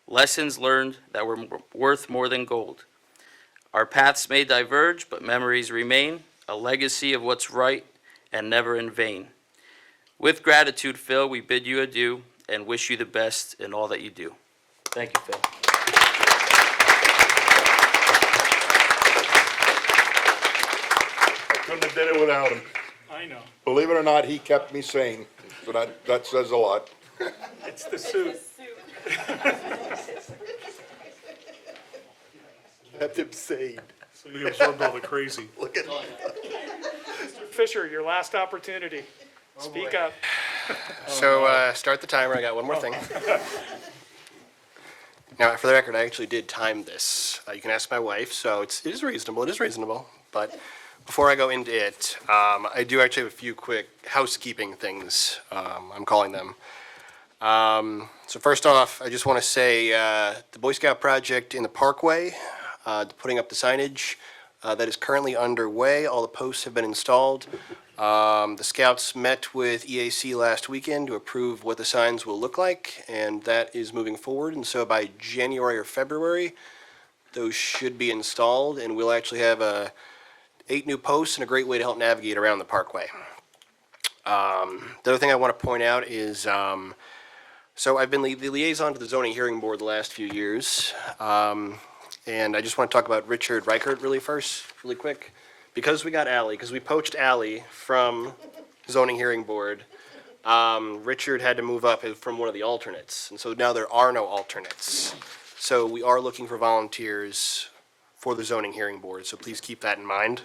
lessons learned that were worth more than gold. Our paths may diverge, but memories remain, a legacy of what's right and never in vain. With gratitude, Phil, we bid you adieu and wish you the best in all that you do. Thank you, Phil. I couldn't have did it without him. I know. Believe it or not, he kept me sane, so that says a lot. It's the suit. Kept him sane. So you absorbed all the crazy. Look at Mr. Fisher, your last opportunity. Speak up. So, start the timer, I got one more thing. Now, for the record, I actually did time this. You can ask my wife, so it is reasonable. But before I go into it, I do actually have a few quick housekeeping things, I'm calling them. So first off, I just want to say the Boy Scout project in the Parkway, putting up the signage, that is currently underway. All the posts have been installed. The Scouts met with EAC last weekend to approve what the signs will look like, and that is moving forward. And so by January or February, those should be installed, and we'll actually have 8 new posts and a great way to help navigate around the Parkway. The other thing I want to point out is, so I've been the liaison to the zoning hearing board the last few years, and I just want to talk about Richard Reichert really quick. Because we got Ally, because we poached Ally from zoning hearing board, Richard had to move up from one of the alternates, and so now there are no alternates. So we are looking for volunteers for the zoning hearing board, so please keep that in mind.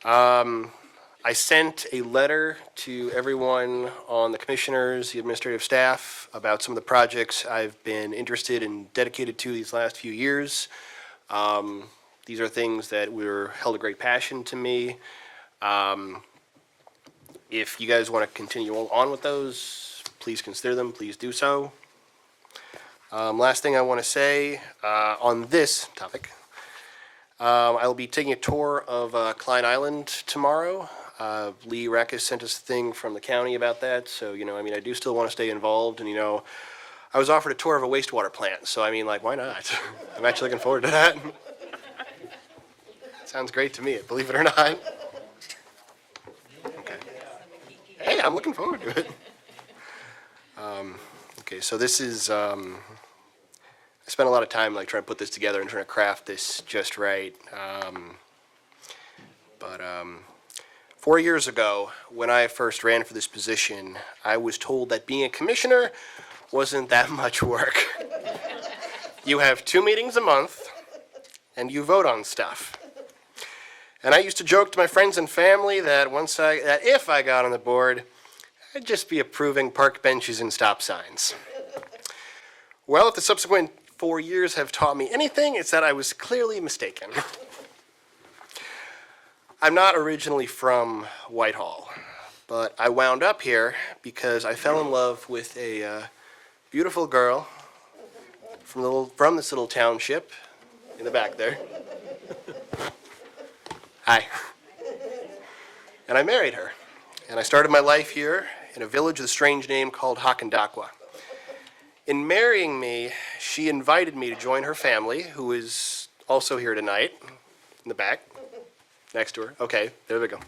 I sent a letter to everyone on the commissioners, the administrative staff, about some of the projects I've been interested and dedicated to these last few years. These are things that held a great passion to me. If you guys want to continue on with those, please consider them, please do so. Last thing I want to say on this topic, I will be taking a tour of Klein Island tomorrow. Lee Reckes sent us a thing from the county about that, so, I do still want to stay involved, and, I was offered a tour of a wastewater plant, so, why not? I'm actually looking forward to that. Sounds great to me, believe it or not. Okay. Hey, I'm looking forward to it. Okay, so this is, I spent a lot of time trying to put this together and trying to craft this just right. But 4 years ago, when I first ran for this position, I was told that being a commissioner wasn't that much work. You have 2 meetings a month, and you vote on stuff. And I used to joke to my friends and family that if I got on the board, I'd just be approving park benches and stop signs. Well, if the subsequent 4 years have taught me anything, it's that I was clearly mistaken. I'm not originally from Whitehall, but I wound up here because I fell in love with a beautiful girl from this little township in the back there. Hi. And I married her, and I started my life here in a village with a strange name called Hakandakwa. In marrying me, she invited me to join her family, who is also here tonight, in the back, next to her. Okay, there we go.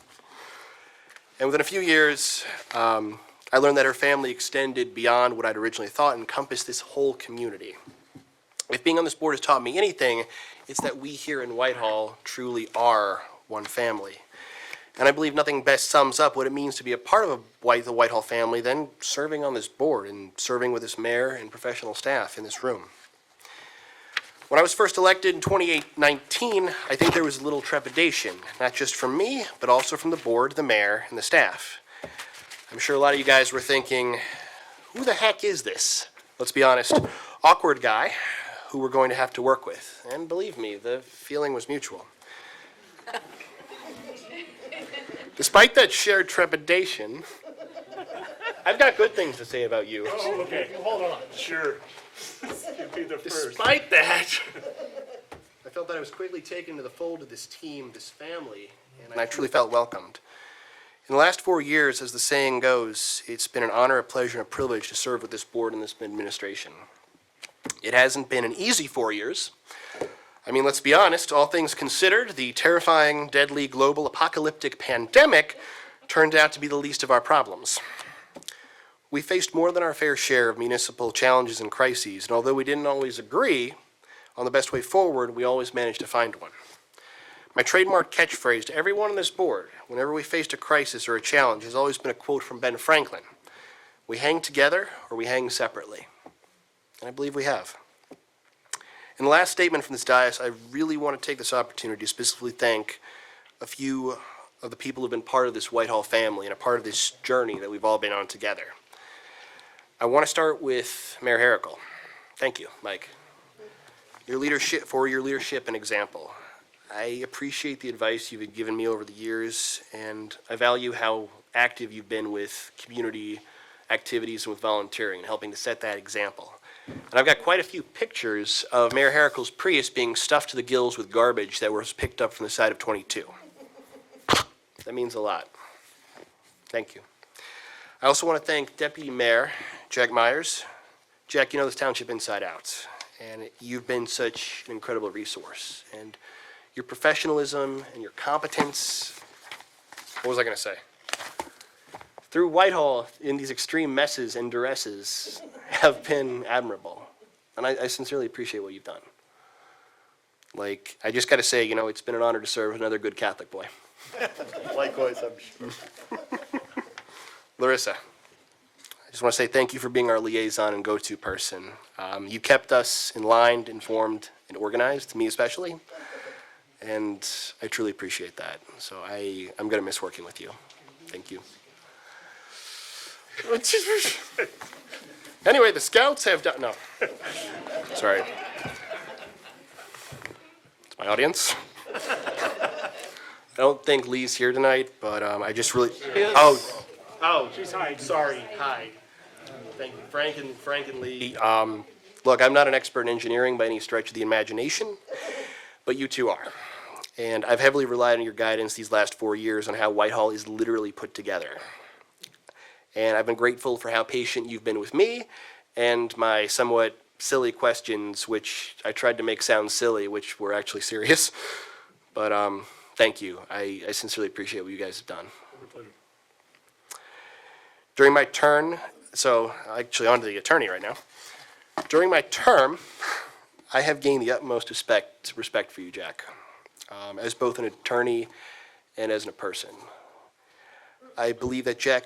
And within a few years, I learned that her family extended beyond what I'd originally thought and encompassed this whole community. If being on this board has taught me anything, it's that we here in Whitehall truly are one family. And I believe nothing best sums up what it means to be a part of the Whitehall family than serving on this board and serving with this mayor and professional staff in this room. When I was first elected in 2019, I think there was a little trepidation, not just from me, but also from the board, the mayor, and the staff. I'm sure a lot of you guys were thinking, who the heck is this? Let's be honest, awkward guy who we're going to have to work with. And believe me, the feeling was mutual. Despite that shared trepidation, I've got good things to say about you. Oh, okay, hold on, sure. You'd be the first. Despite that, I felt that I was quickly taken to the fold of this team, this family, and I truly felt welcomed. In the last 4 years, as the saying goes, it's been an honor, a pleasure, and a privilege to serve with this board and this administration. It hasn't been an easy 4 years. Let's be honest, all things considered, the terrifying, deadly, global, apocalyptic pandemic turned out to be the least of our problems. We faced more than our fair share of municipal challenges and crises, and although we didn't always agree on the best way forward, we always managed to find one. My trademark catchphrase to everyone on this board, whenever we faced a crisis or a challenge, has always been a quote from Ben Franklin. We hang together or we hang separately. And I believe we have. In the last statement from this dais, I really want to take this opportunity to specifically thank a few of the people who have been part of this Whitehall family and a part of this journey that we've all been on together. I want to start with Mayor Herrickle. Thank you, Mike. Your leadership and example. I appreciate the advice you've given me over the years, and I value how active you've been with community activities and with volunteering and helping to set that example. And I've got quite a few pictures of Mayor Herrickle's Prius being stuffed to the gills with garbage that was picked up from the side of 22. That means a lot. Thank you. I also want to thank Deputy Mayor Jack Myers. Jack, you know this township inside out, and you've been such an incredible resource. And your professionalism and your competence, what was I going to say? Through Whitehall, in these extreme messes and duresses, have been admirable. And I sincerely appreciate what you've done. I just got to say, it's been an honor to serve another good Catholic boy. Likewise, I'm sure. Larissa, I just want to say thank you for being our liaison and go-to person. You kept us in line, informed, and organized, me especially. And I truly appreciate that. So I'm going to miss working with you. Thank you. Anyway, the scouts have done, no. Sorry. It's my audience. I don't think Lee's here tonight, but I just really, oh, Oh, she's hiding. Sorry, hi. Thank you, Frank and Lee. Look, I'm not an expert in engineering by any stretch of the imagination, but you two are. And I've heavily relied on your guidance these last 4 years on how Whitehall is literally put together. And I've been grateful for how patient you've been with me and my somewhat silly questions, which I tried to make sound silly, which were actually serious. But thank you. I sincerely appreciate what you guys have done. During my turn, so actually on to the attorney right now. During my term, I have gained the utmost respect for you, Jack, as both an attorney and as a person. I believe that Jack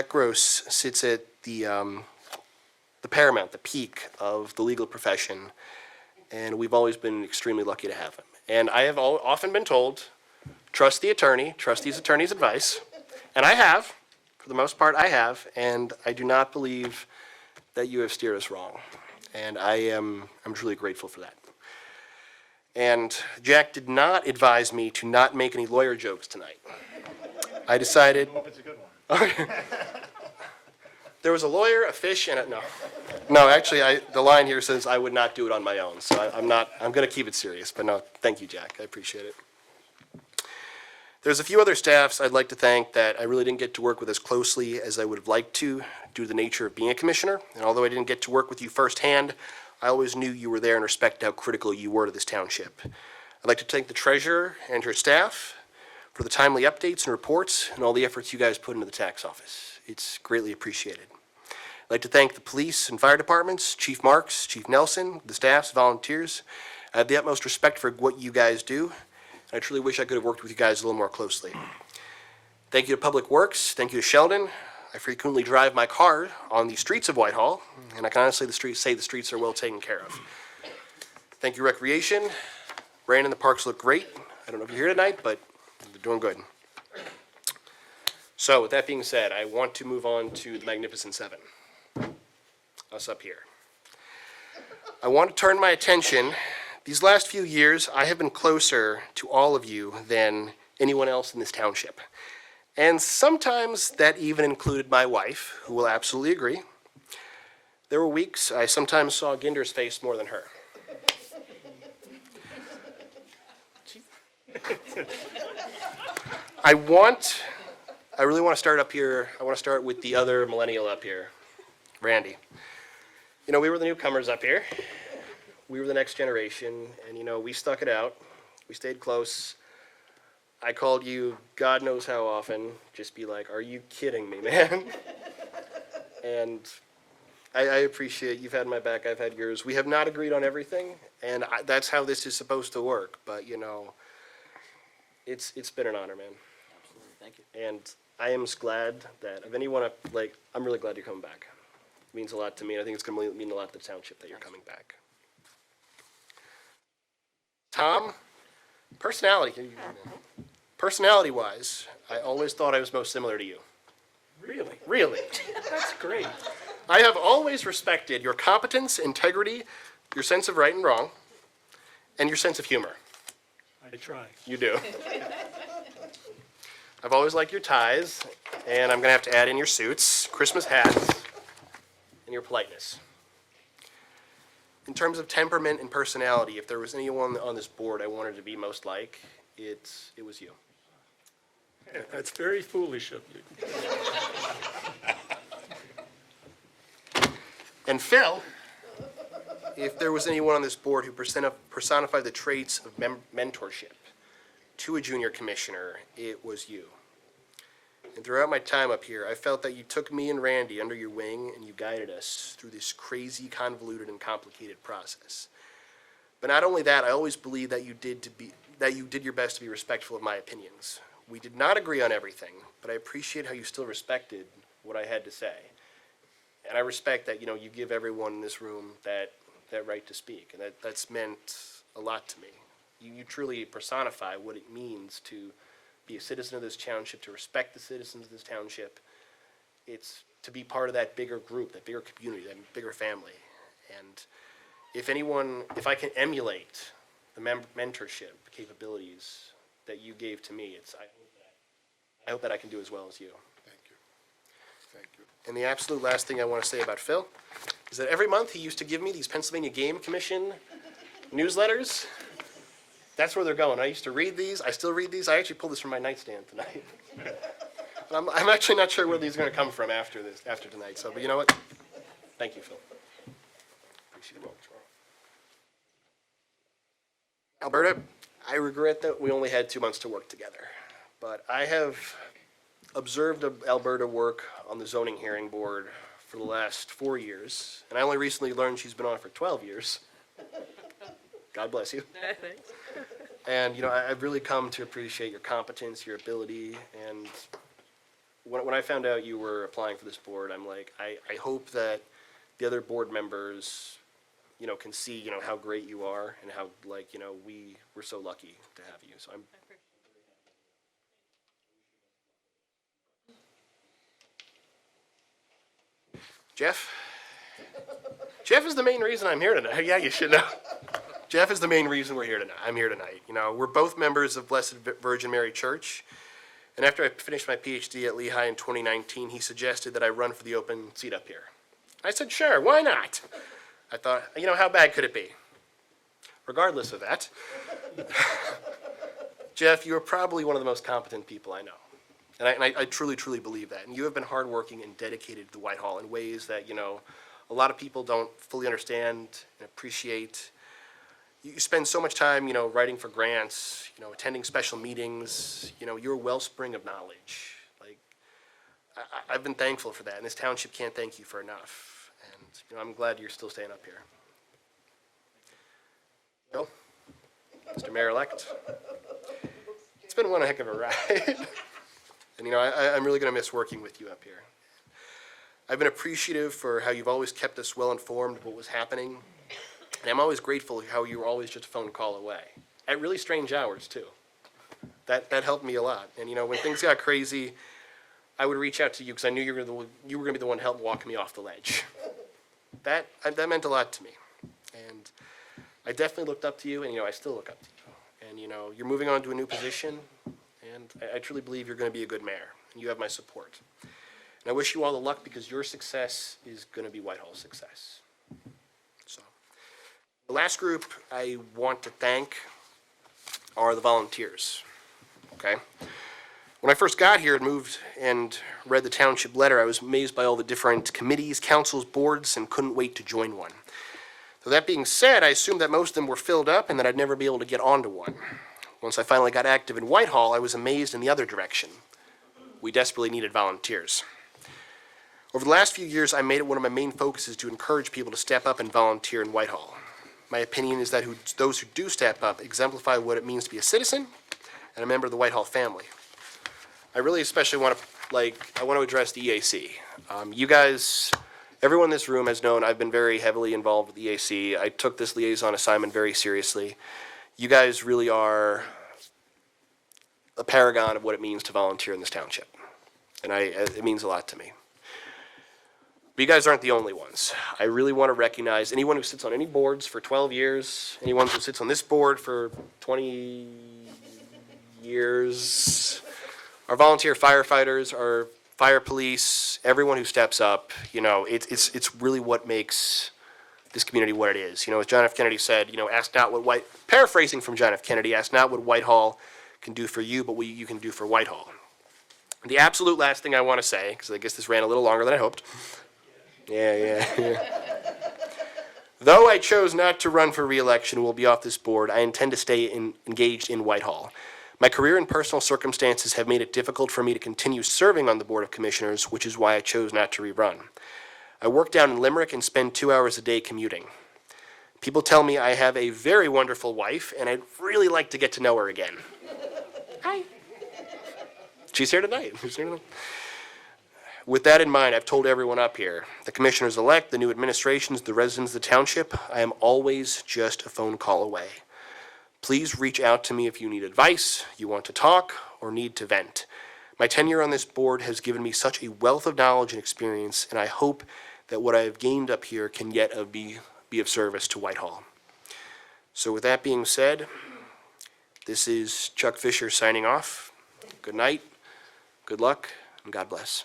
Gross sits at the paramount, the peak of the legal profession, and we've always been extremely lucky to have him. And I have often been told, trust the attorney, trust these attorneys' advice, and I have, for the most part I have, and I do not believe that you have steered us wrong, and I'm truly grateful for that. And Jack did not advise me to not make any lawyer jokes tonight. I decided. I hope it's a good one. There was a lawyer, a fish, and no, actually, the line here says I would not do it on my own, so I'm going to keep it serious, but no, thank you, Jack, I appreciate it. There's a few other staffs I'd like to thank that I really didn't get to work with as closely as I would have liked to, due to the nature of being a commissioner, and although I didn't get to work with you firsthand, I always knew you were there and respected how critical you were to this township. I'd like to thank the treasurer and her staff for the timely updates and reports and all the efforts you guys put into the tax office. It's greatly appreciated. I'd like to thank the police and fire departments, Chief Marks, Chief Nelson, the staffs, volunteers. I have the utmost respect for what you guys do, and I truly wish I could have worked with you guys a little more closely. Thank you to Public Works, thank you to Sheldon. I frequently drive my car on the streets of Whitehall, and I can honestly say the streets are well taken care of. Thank you, Recreation. Brandon, the parks look great. I don't know if you're here tonight, but they're doing good. So with that being said, I want to move on to the Magnificent Seven, us up here. I want to turn my attention, these last few years, I have been closer to all of you than anyone else in this township. And sometimes that even included my wife, who will absolutely agree. There were weeks I sometimes saw Ginder's face more than her. I really want to start up here. I want to start with the other millennial up here, Randy. You know, we were the newcomers up here. We were the next generation, and you know, we stuck it out. We stayed close. I called you God knows how often, just be like, are you kidding me, man? And I appreciate you've had my back, I've had yours. We have not agreed on everything, and that's how this is supposed to work, but you know, it's been an honor, man. Absolutely, thank you. And I am glad that, if anyone, I'm really glad you're coming back. It means a lot to me, and I think it's going to mean a lot to the township that you're coming back. Tom, personality-wise, I always thought I was most similar to you. Really? Really. That's great. I have always respected your competence, integrity, your sense of right and wrong, and your sense of humor. I try. You do. I've always liked your ties, and I'm going to have to add in your suits, Christmas hats, and your politeness. In terms of temperament and personality, if there was anyone on this board I wanted to be most like, it was you. That's very foolish of you. And Phil, if there was anyone on this board who personified the traits of mentorship to a junior commissioner, it was you. And throughout my time up here, I felt that you took me and Randy under your wing and you guided us through this crazy, convoluted, and complicated process. But not only that, I always believed that you did your best to be respectful of my opinions. We did not agree on everything, but I appreciate how you still respected what I had to say. And I respect that, you know, you give everyone in this room that right to speak, and that's meant a lot to me. You truly personify what it means to be a citizen of this township, to respect the citizens of this township. It's to be part of that bigger group, that bigger community, that bigger family. And if I can emulate the mentorship capabilities that you gave to me, I hope that I hope that I can do as well as you. Thank you. Thank you. And the absolute last thing I want to say about Phil is that every month he used to give me these Pennsylvania Game Commission newsletters. That's where they're going. I used to read these. I still read these. I actually pulled this from my nightstand tonight. But I'm actually not sure where these are going to come from after tonight. So, but you know what? Thank you, Phil. Appreciate it. Alberta, I regret that we only had 2 months to work together, but I have observed Alberta work on the zoning hearing board for the last 4 years, and I only recently learned she's been on it for 12 years. God bless you. Thanks. And, you know, I've really come to appreciate your competence, your ability, and when I found out you were applying for this board, I'm like, I hope that the other board members, you know, can see, you know, how great you are and how, like, you know, we're so lucky to have you. So I'm. Jeff? Jeff is the main reason I'm here tonight. Yeah, you should know. Jeff is the main reason we're here tonight. I'm here tonight. You know, we're both members of Blessed Virgin Mary Church. And after I finished my PhD at Lehigh in 2019, he suggested that I run for the open seat up here. I said, sure, why not? I thought, you know, how bad could it be? Regardless of that, Jeff, you are probably one of the most competent people I know. And I truly, truly believe that. And you have been hardworking and dedicated to Whitehall in ways that, you know, a lot of people don't fully understand and appreciate. You spend so much time, you know, writing for grants, you know, attending special meetings. You know, you're a wellspring of knowledge. Like, I've been thankful for that, and this township can't thank you for enough. And, you know, I'm glad you're still staying up here. Bill, Mr. Mayor-elect, it's been one heck of a ride. And, you know, I'm really going to miss working with you up here. I've been appreciative for how you've always kept us well informed of what was happening. And I'm always grateful how you were always just a phone call away. At really strange hours, too. That helped me a lot. And, you know, when things got crazy, I would reach out to you because I knew you were going to be the one to help walk me off the ledge. That meant a lot to me. And I definitely looked up to you, and, you know, I still look up to you. And, you know, you're moving on to a new position, and I truly believe you're going to be a good mayor, and you have my support. And I wish you all the luck because your success is going to be Whitehall's success. So, the last group I want to thank are the volunteers, okay? When I first got here and moved and read the township letter, I was amazed by all the different committees, councils, boards, and couldn't wait to join one. So that being said, I assumed that most of them were filled up and that I'd never be able to get onto one. Once I finally got active in Whitehall, I was amazed in the other direction. We desperately needed volunteers. Over the last few years, I made it one of my main focuses to encourage people to step up and volunteer in Whitehall. My opinion is that those who do step up exemplify what it means to be a citizen and a member of the Whitehall family. I really especially want to address the EAC. You guys, everyone in this room has known I've been very heavily involved with the EAC. I took this liaison assignment very seriously. You guys really are a paragon of what it means to volunteer in this township. And it means a lot to me. But you guys aren't the only ones. I really want to recognize anyone who sits on any boards for 12 years, anyone who sits on this board for 20 years, our volunteer firefighters, our fire police, everyone who steps up. You know, it's really what makes this community what it is. You know, as John F. Kennedy said, you know, paraphrasing from John F. Kennedy, ask not what Whitehall can do for you, but what you can do for Whitehall. The absolute last thing I want to say, because I guess this ran a little longer than I hoped. Yeah. Though I chose not to run for re-election and will be off this board, I intend to stay engaged in Whitehall. My career and personal circumstances have made it difficult for me to continue serving on the Board of Commissioners, which is why I chose not to rerun. I work down in Limerick and spend 2 hours a day commuting. People tell me I have a very wonderful wife, and I'd really like to get to know her again. Hi. She's here tonight. With that in mind, I've told everyone up here, the commissioners-elect, the new administrations, the residents of the township, I am always just a phone call away. Please reach out to me if you need advice, you want to talk, or need to vent. My tenure on this board has given me such a wealth of knowledge and experience, and I hope that what I have gained up here can yet be of service to Whitehall. So with that being said, this is Chuck Fisher signing off. Good night. Good luck, and God bless.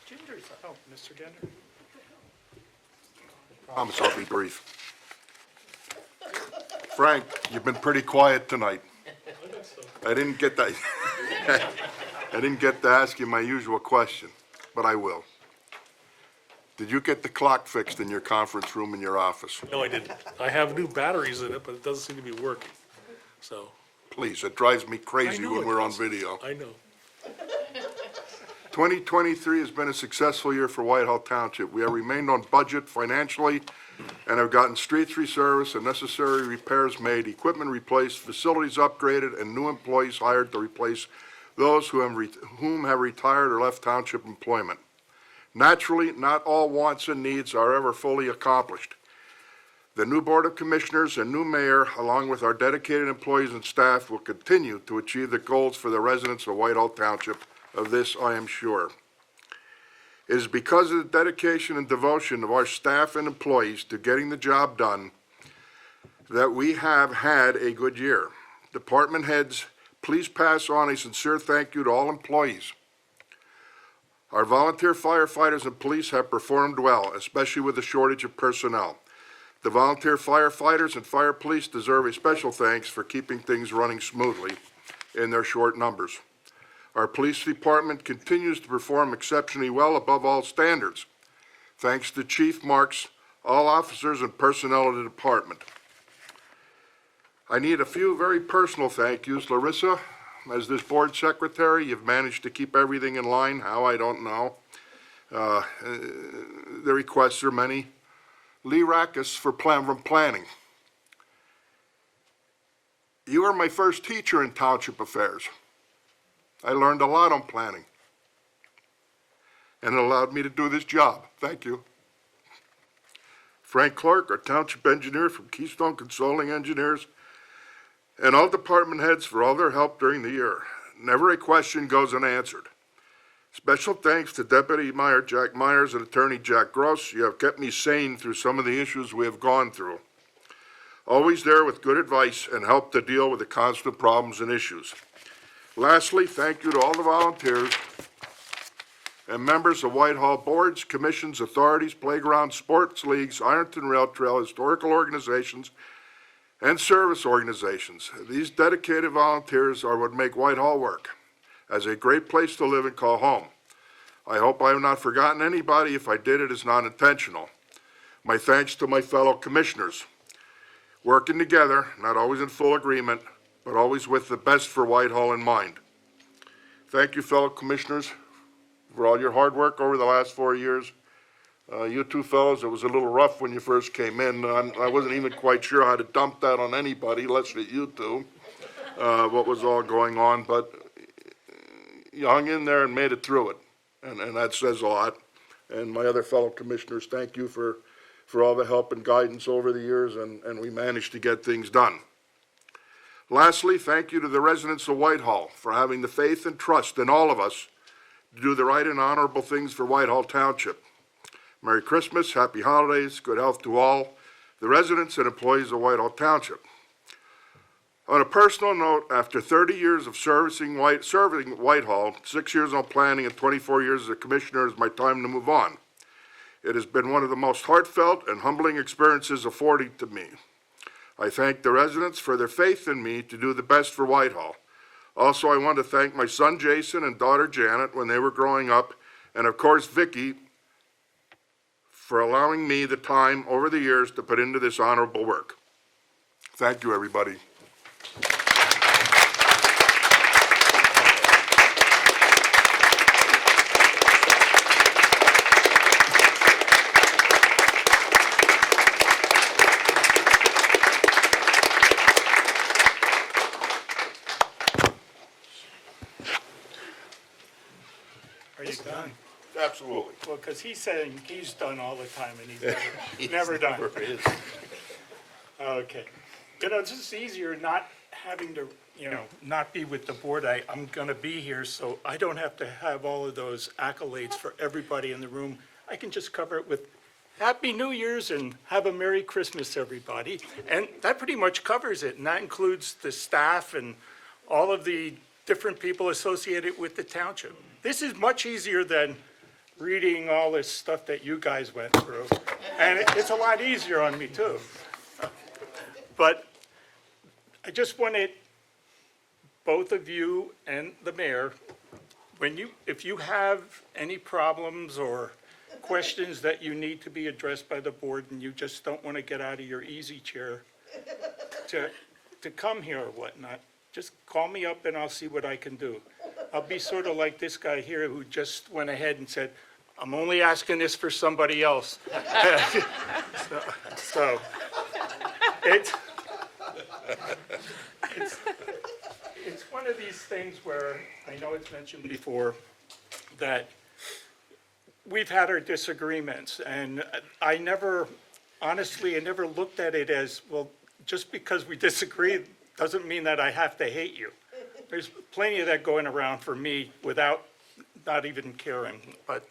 Ginger's, oh, Mr. Ginger. Promise I'll be brief. Frank, you've been pretty quiet tonight. I didn't get that. I didn't get to ask you my usual question, but I will. Did you get the clock fixed in your conference room in your office? No, I didn't. I have new batteries in it, but it doesn't seem to be working, so. Please, it drives me I crazy know when it we're on does. video. I know. 2023 has been a successful year for Whitehall Township. We have remained on budget financially and have gotten streets resurfaced and necessary repairs made, equipment replaced, facilities upgraded, and new employees hired to replace those whom have retired or left township employment. Naturally, not all wants and needs are ever fully accomplished. The new Board of Commissioners and new mayor, along with our dedicated employees and staff, will continue to achieve the goals for the residents of Whitehall Township. Of this, I am sure. It is because of the dedication and devotion of our staff and employees to getting the job done that we have had a good year. Department heads, please pass on a sincere thank you to all employees. Our volunteer firefighters and police have performed well, especially with the shortage of personnel. The volunteer firefighters and fire police deserve a special thanks for keeping things running smoothly in their short numbers. Our police department continues to perform exceptionally well above all standards. Thanks to Chief Marks, all officers and personnel of the department. I need a few very personal thank yous. Larissa, as this board secretary, you've managed to keep everything in line. How, I don't know. The requests are many. Lee Rackus from planning. You were my first teacher in township affairs. I learned a lot on planning, and it allowed me to do this job. Thank you. Frank Clark, our township engineer from Keystone Consulting Engineers, and all department heads for all their help during the year. Never a question goes unanswered. Special thanks to Deputy Mayor Jack Myers and Attorney Jack Gross. You have kept me sane through some of the issues we have gone through. Always there with good advice and help to deal with the constant problems and issues. Lastly, thank you to all the volunteers and members of Whitehall boards, commissions, authorities, playgrounds, sports leagues, Ironton Rail Trail, historical organizations, and service organizations. These dedicated volunteers are what make Whitehall work as a great place to live and call home. I hope I have not forgotten anybody. If I did, it is not intentional. My thanks to my fellow commissioners. Working together, not always in full agreement, but always with the best for Whitehall in mind. Thank you, fellow commissioners, for all your hard work over the last 4 years. You two fellows, it was a little rough when you first came in. I wasn't even quite sure how to dump that on anybody, less than you two, what was all going on, but you hung in there and made it through it, and that says a lot. And my other fellow commissioners, thank you for all the help and guidance over the years, and we managed to get things done. Lastly, thank you to the residents of Whitehall for having the faith and trust in all of us to do the right and honorable things for Whitehall Township. Merry Christmas, happy holidays, good health to all the residents and employees of Whitehall Township. On a personal note, after 30 years of serving Whitehall, 6 years on planning and 24 years as a commissioner, is my time to move on. It has been one of the most heartfelt and humbling experiences afforded to me. I thank the residents for their faith in me to do the best for Whitehall. Also, I want to thank my son Jason and daughter Janet when they were growing up, and of course Vicki for allowing me the time over the years to put into this honorable work. Thank you, everybody. Are you done? Absolutely. Well, because he's saying he's done all the time and he's never done. Okay. It's just easier not having to, not be with the board. I'm going to be here, so I don't have to have all of those accolades for everybody in the room. I can just cover it with Happy New Year's and have a Merry Christmas, everybody. And that pretty much covers it, and that includes the staff and all of the different people associated with the township. This is much easier than reading all this stuff that you guys went through, and it's a lot easier on me, too. But I just wanted both of you and the mayor, if you have any problems or questions that you need to be addressed by the board and you just don't want to get out of your easy chair to come here or whatnot, just call me up and I'll see what I can do. I'll be sort of like this guy here who just went ahead and said, I'm only asking this for somebody else. So it's one of these things where I know it's mentioned before that we've had our disagreements, and honestly, I never looked at it as, well, just because we disagree doesn't mean that I have to hate you. There's plenty of that going around for me without not even caring, but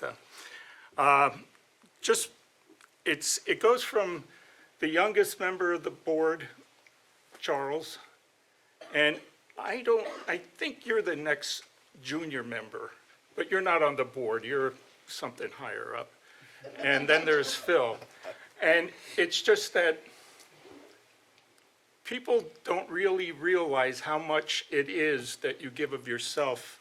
it goes from the youngest member of the board, Charles, and I think you're the next junior member, but you're not on the board, you're something higher up. And then there's Phil. And it's just that people don't really realize how much it is that you give of yourself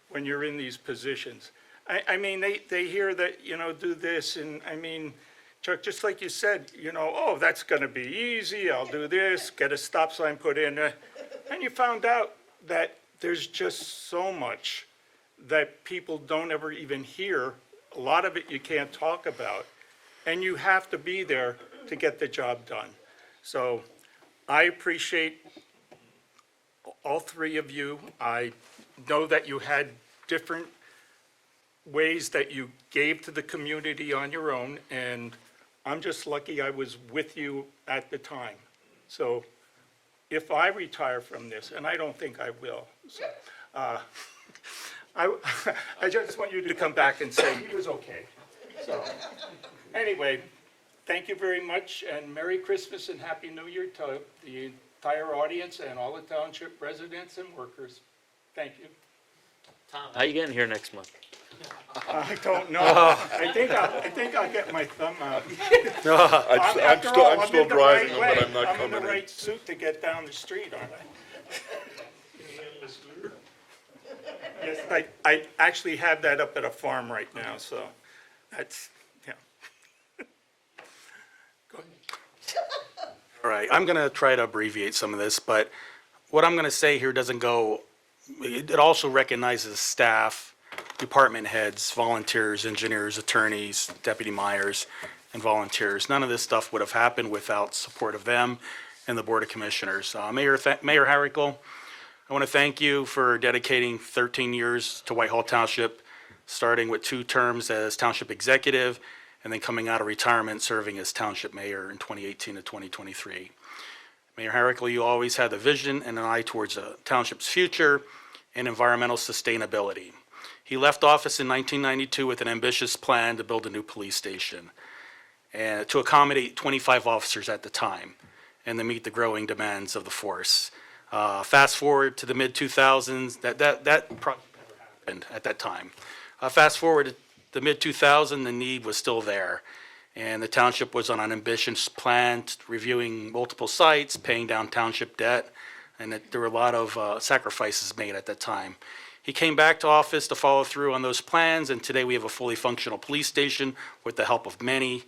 when you're in these positions. I mean, they hear that, do this, and I mean, Chuck, just like you said, oh, that's gonna be easy, I'll do this, get a stop sign put in. And you found out that there's just so much that people don't ever even hear. A lot of it you can't talk about, and you have to be there to get the job done. So I appreciate all three of you. I know that you had different ways that you gave to the community on your own, and I'm just lucky I was with you at the time. So if I retire from this, and I don't think I will, so, I just want you to come back and say he was okay. So, anyway, thank you very much, and Merry Christmas and Happy New Year to the entire audience and all the township residents and workers. Thank you. Tom, how you getting here next month? I don't know. I think I'll get my thumb out. I'm still driving them, but I'm not I'm in coming the in. right suit to get down the street, aren't I? Yes, I actually have that up at a farm right now, so that's, yeah. Go ahead. All right, I'm going to try to abbreviate some of this, but what I'm going to say here doesn't go, it also recognizes staff, department heads, volunteers, engineers, attorneys, deputy mayors, and volunteers. None of this stuff would have happened without support of them and the Board of Commissioners. Mayor Harrickle, I want to thank you for dedicating 13 years to Whitehall Township, starting with 2 terms as Township Executive, and then coming out of retirement, serving as Township Mayor in 2018 to 2023. Mayor Harrickle, you always had the vision and an eye towards the township's future and environmental sustainability. He left office in 1992 with an ambitious plan to build a new police station and to accommodate 25 officers at the time and to meet the growing demands of the force. Fast forward to the mid-2000s, that project never happened at that time. Fast forward to the mid-2000s, the need was still there. And the township was on an ambitious plan, reviewing multiple sites, paying down township debt, and there were a lot of sacrifices made at that time. He came back to office to follow through on those plans, and today we have a fully functional police station with the help of many.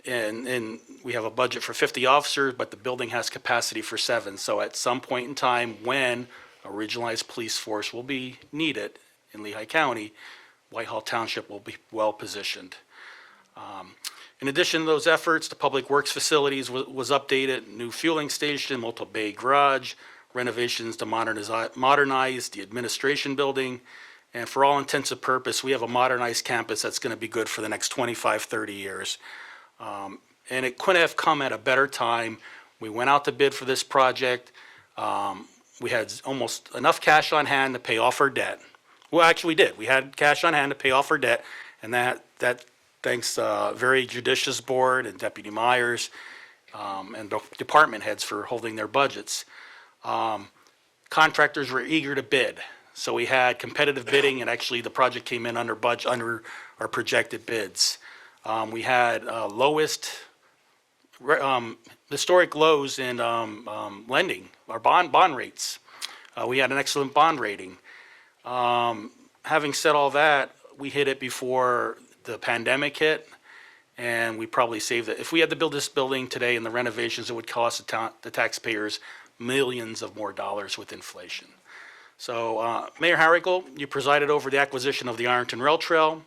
And we have a budget for 50 officers, but the building has capacity for 7. So at some point in time, when a regionalized police force will be needed in Lehigh County, Whitehall Township will be well-positioned. In addition to those efforts, the Public Works facilities was updated, new fueling station, multiple bay garage, renovations to modernize the administration building, and for all intents and purposes, we have a modernized campus that's going to be good for the next 25, 30 years. And it couldn't have come at a better time. We went out to bid for this project. We had almost enough cash on hand to pay off our debt. Well, actually we did. We had cash on hand to pay off our debt, and that thanks, very judicious board and Deputy Myers, and the department heads for holding their budgets. Contractors were eager to bid, so we had competitive bidding, and actually the project came in under budget, under our projected bids. We had lowest, historic lows in lending, our bond rates. We had an excellent bond rating. Having said all that, we hit it before the pandemic hit, and we probably saved it. If we had to build this building today and the renovations, it would cost the taxpayers millions of more dollars with inflation. So, Mayor Harrigal, you presided over the acquisition of the Ironton Rail Trail,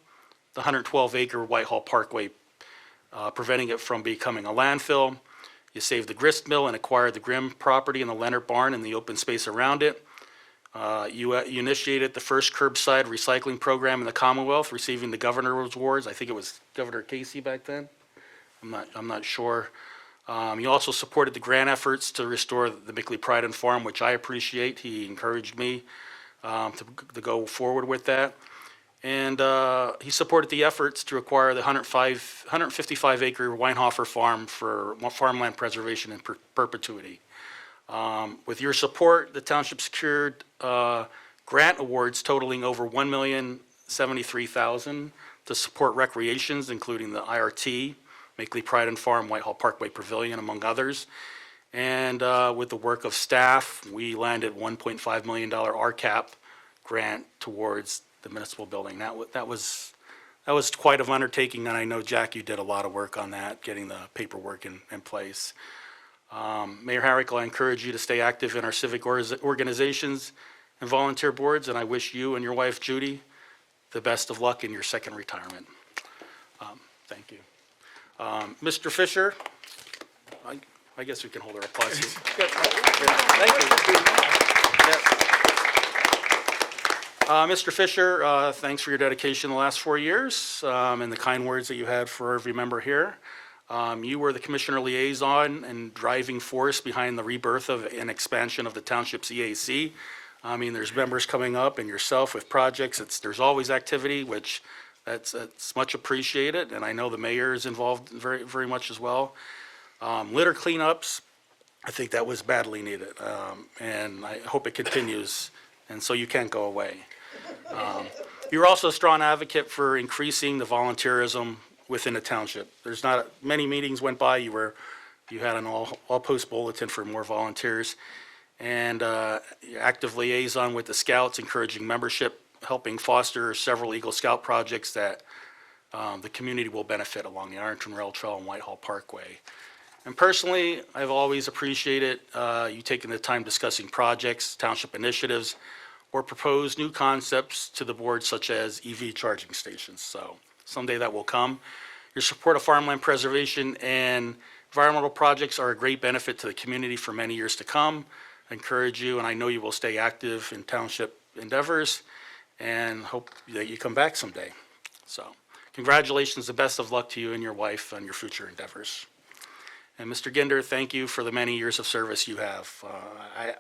the 112-acre Whitehall Parkway, preventing it from becoming a landfill. You saved the grist mill and acquired the Grimm property and the Leonard Barn and the open space around it. You initiated the first curbside recycling program in the Commonwealth, receiving the governor's awards. I think it was Governor Casey back then. I'm not sure. You also supported the grant efforts to restore the Mickley Pride and Farm, which I appreciate. He encouraged me to go forward with that. And he supported the efforts to acquire the 155-acre Weinhofer Farm for farmland preservation in perpetuity. With your support, the township secured grant awards totaling over $1,073,000 to support recreations, including the IRT, Mickley Pride and Farm, Whitehall Parkway Pavilion, among others. And with the work of staff, we landed $1.5 million RCAP grant towards the municipal building. That was quite an undertaking, and I know, Jack, you did a lot of work on that, getting the paperwork in place. Mayor Harrigal, I encourage you to stay active in our civic organizations and volunteer boards, and I wish you and your wife, Judy, the best of luck in your second retirement. Thank you. Mr. Fisher, I guess we can hold our applause. Thank you. Mr. Fisher, thanks for your dedication the last 4 years and the kind words that you had for every member here. You were the commissioner liaison and driving force behind the rebirth of and expansion of the township's EAC. I mean, there's members coming up and yourself with projects. There's always activity, which that's much appreciated, and I know the mayor is involved very, very much as well. Litter cleanups, I think that was badly needed, and I hope it continues, and so you can't go away. You're also a strong advocate for increasing the volunteerism within the township. There's not many meetings went by. You had an all post bulletin for more volunteers, and you're active liaison with the Scouts, encouraging membership, helping foster several Eagle Scout projects that the community will benefit along the Ironton Rail Trail and Whitehall Parkway. And personally, I've always appreciated you taking the time discussing projects, township initiatives, or propose new concepts to the board, such as EV charging stations. So someday that will come. Your support of farmland preservation and environmental projects are a great benefit to the community for many years to come. I encourage you, and I know you will stay active in township endeavors, and hope that you come back someday. So congratulations, the best of luck to you and your wife on your future endeavors. And Mr. Ginder, thank you for the many years of service you have.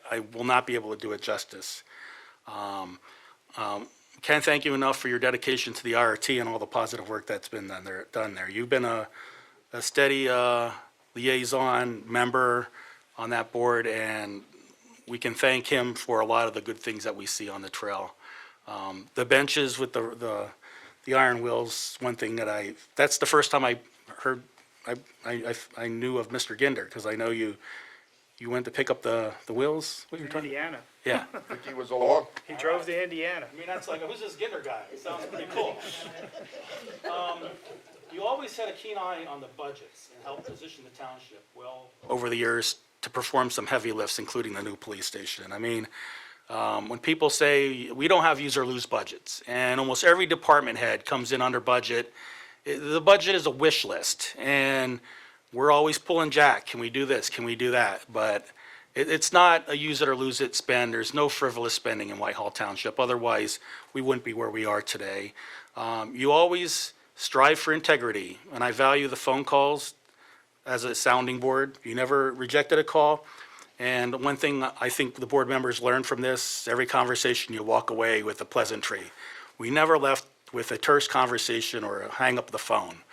I will not be able to do it justice. Can't thank you enough for your dedication to the IRT and all the positive work that's been done there. You've been a steady liaison member on that board, and we can thank him for a lot of the good things that we see on the trail. The benches with the iron wheels, one thing that's the first time I heard, I knew of Mr. Ginder, because I know you went to pick up the wheels? What you're talking? Indiana. Yeah. Think he was along? He drove to Indiana. I mean, that's like, who's this Ginder guy? It sounds pretty cool. You always had a keen eye on the budgets and helped position the township well over the years to perform some heavy lifts, including the new police station. I mean, when people say we don't have use or lose budgets, and almost every department head comes in under budget, the budget is a wish list, and we're always pulling Jack. Can we do this? Can we do that? But it's not a use it or lose it spend. There's no frivolous spending in Whitehall Township. Otherwise, we wouldn't be where we are today. You always strive for integrity, and I value the phone calls as a sounding board. You never rejected a call. And one thing I think the board members learned from this, every conversation you walk away with a pleasantry. We never left with a terse conversation or a hang up the phone.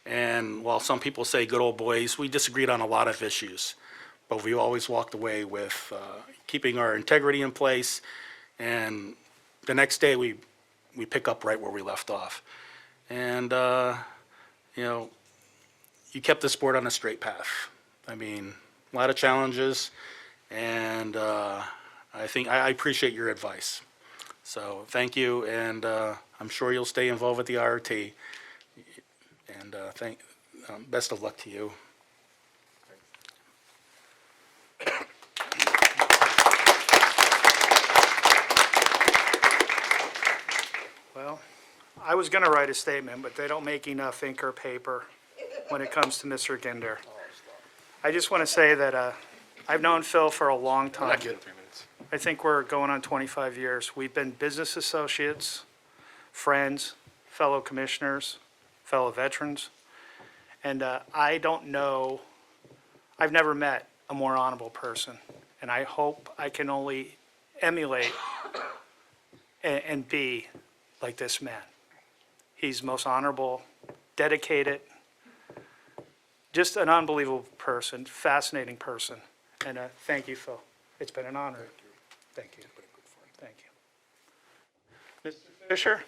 And while some people say good old boys, we disagreed on a lot of issues. But we always walked away with keeping our integrity in place. And the next day, we pick up right where we left off. And, you know, you kept the sport on a straight path. I mean, a lot of challenges, and I appreciate your advice. So thank you, and I'm sure you'll stay involved with the IRT. And best of luck to you. Well, I was going to write a statement, but they don't make enough ink or paper when it comes to Mr. Ginder. I just want to say that I've known Phil for a long time. I think we're going on 25 years. We've been business associates, friends, fellow commissioners, fellow veterans, and I don't know, I've never met a more honorable person, and I hope I can only emulate and be like this man. He's most honorable, dedicated, just an unbelievable person, fascinating person. And thank you, Phil. It's been an honor. Thank you. Thank you. Mr. Fisher,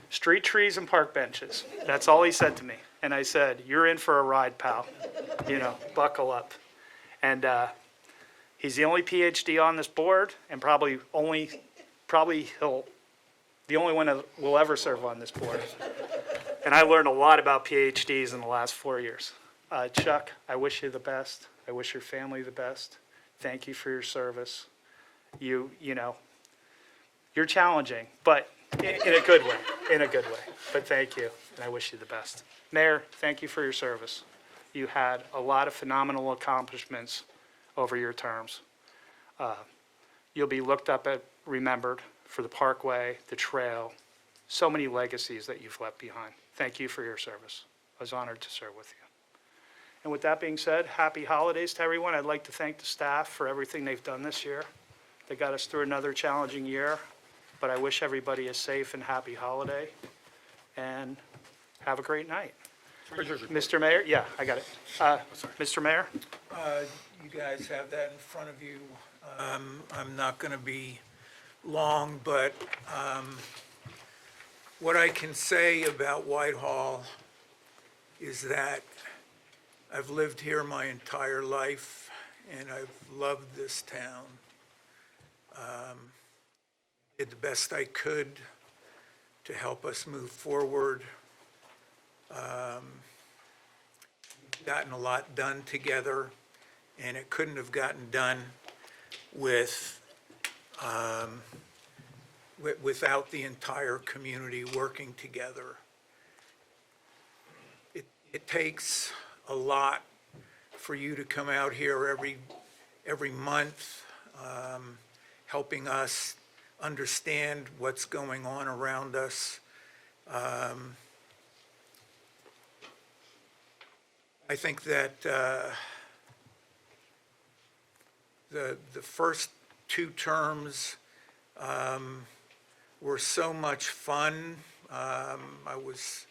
street trees and park benches. That's all he said to me. And I said, you're in for a ride, pal. You know, buckle up. And he's the only PhD on this board, and probably he'll the only one that will ever serve on this board. And I learned a lot about PhDs in the last 4 years. Chuck, I wish you the best. I wish your family the best. Thank you for your service. You know, you're challenging, but in a good way, But thank you, and I wish you the best. Mayor, thank you for your service. You had a lot of phenomenal accomplishments over your terms. You'll be looked up at, remembered for the parkway, the trail, so many legacies that you've left behind. Thank you for your service. I was honored to serve with you. And with that being said, happy holidays to everyone. I'd like to thank the staff for everything they've done this year. They got us through another challenging year, but I wish everybody a safe and happy holiday, and have a great night. Mr. Mayor, yeah, I got it. Mr. Mayor? You guys have that in front of you. I'm not going to be long, but what I can say about Whitehall is that I've lived here my entire life, and I've loved this town. Did the best I could to help us move forward. We've gotten a lot done together, and it couldn't have gotten done without the entire community working together. It takes a lot for you to come out here every month, helping us understand what's going on around us. I think that the first 2 terms were so much fun. I was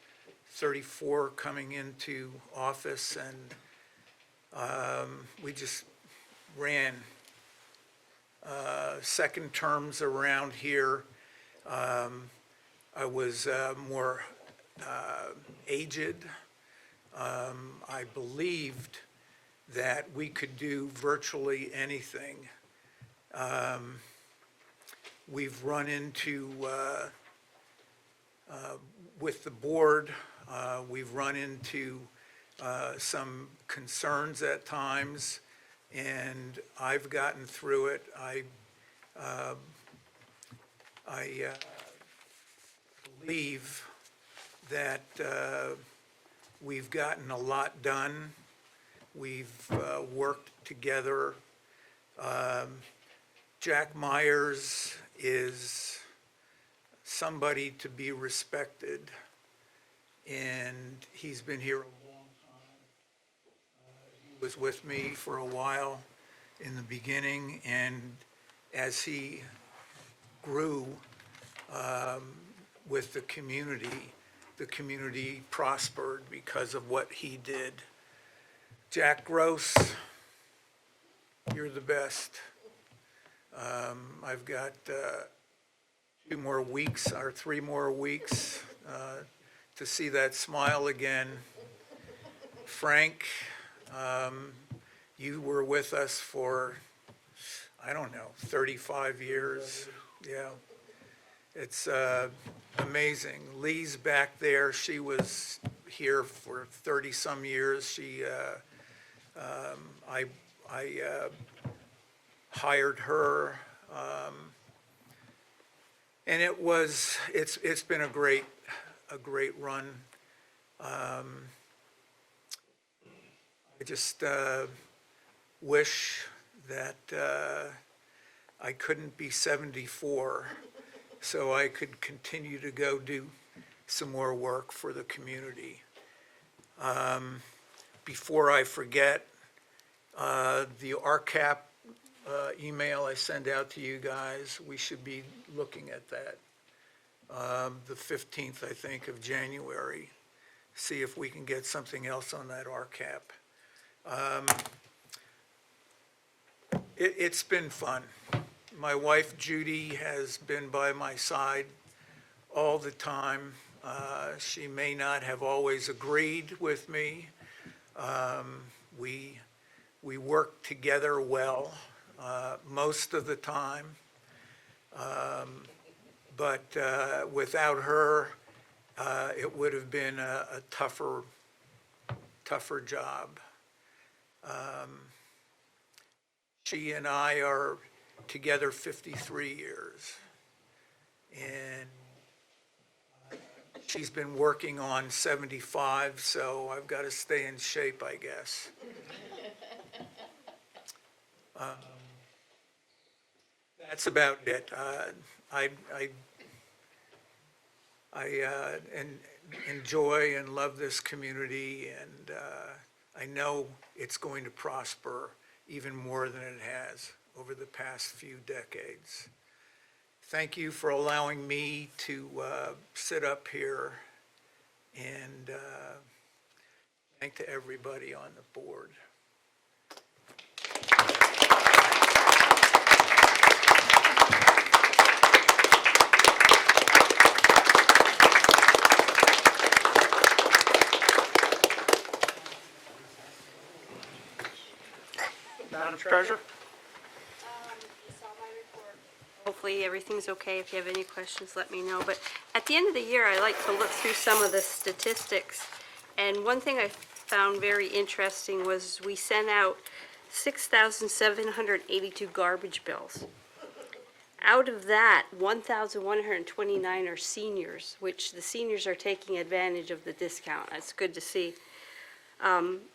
34 coming into office, and we just ran. Second terms around here, I was more aged. I believed that we could do virtually anything. We've run into, with the board, we've run into some concerns at times, and I've gotten through it. I believe that we've gotten a lot done. We've worked together. Jack Myers is somebody to be respected, and he's been here a long time. He was with me for a while in the beginning, and as he grew with the the community prospered because of what he did. Jack Gross, you're the best. I've got 2 more weeks or 3 more weeks to see that smile again. Frank, you were with us for, I don't know, 35 years. Yeah. It's amazing. Lee's back there. She was here for 30-some years. She, I hired her. And it's been a great run. I just wish that I couldn't be 74 so I could continue to go do some more work for the community. Before I forget, the RCAP email I send out to you guys, we should be looking at that. The 15th, I think, of January. See if we can get something else on that RCAP. It's been fun. My wife Judy has been by my side all the time. She may not have always agreed with me. We work together well most of the time. But without her, it would have been a tougher job. She and I are together 53 years. And she's been working on 75, so I've got to stay in shape, I guess. That's about it. I enjoy and love this community, and I know it's going to prosper even more than it has over the past few decades. Thank you for allowing me to sit up here, and thank to everybody on the board. Madam Treasurer? Hopefully everything's okay. If you have any questions, let me know. But at the end of the year, I like to look through some of the statistics. And one thing I found very interesting was we sent out 6,782 garbage bills. Out of that, 1,129 are seniors, which the seniors are taking advantage of the discount. That's good to see.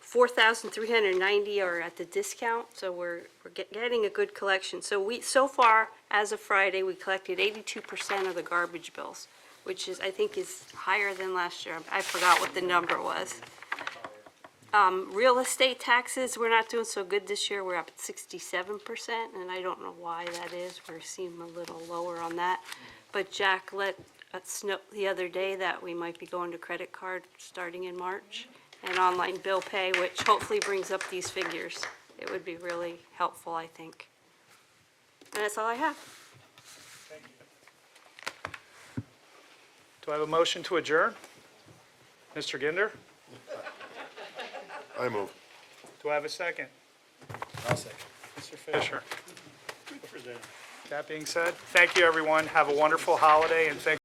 4,390 are at the discount, so we're getting a good collection. So far, as of Friday, we collected 82% of the garbage bills, which is, I think, is higher than last year. I forgot what the number was. Real estate taxes, we're not doing so good this year. We're up at 67%, and I don't know why that is. We seem a little lower on that. But Jack let us know the other day that we might be going to credit card starting in March, and online bill pay, which hopefully brings up these figures. It would be really helpful, I think. And that's all I have. Do I have a motion to adjourn? Mr. Ginder? I move. Do I have a second? I'll second. Mr. Fisher? That being said, thank you, everyone. Have a wonderful holiday, and thank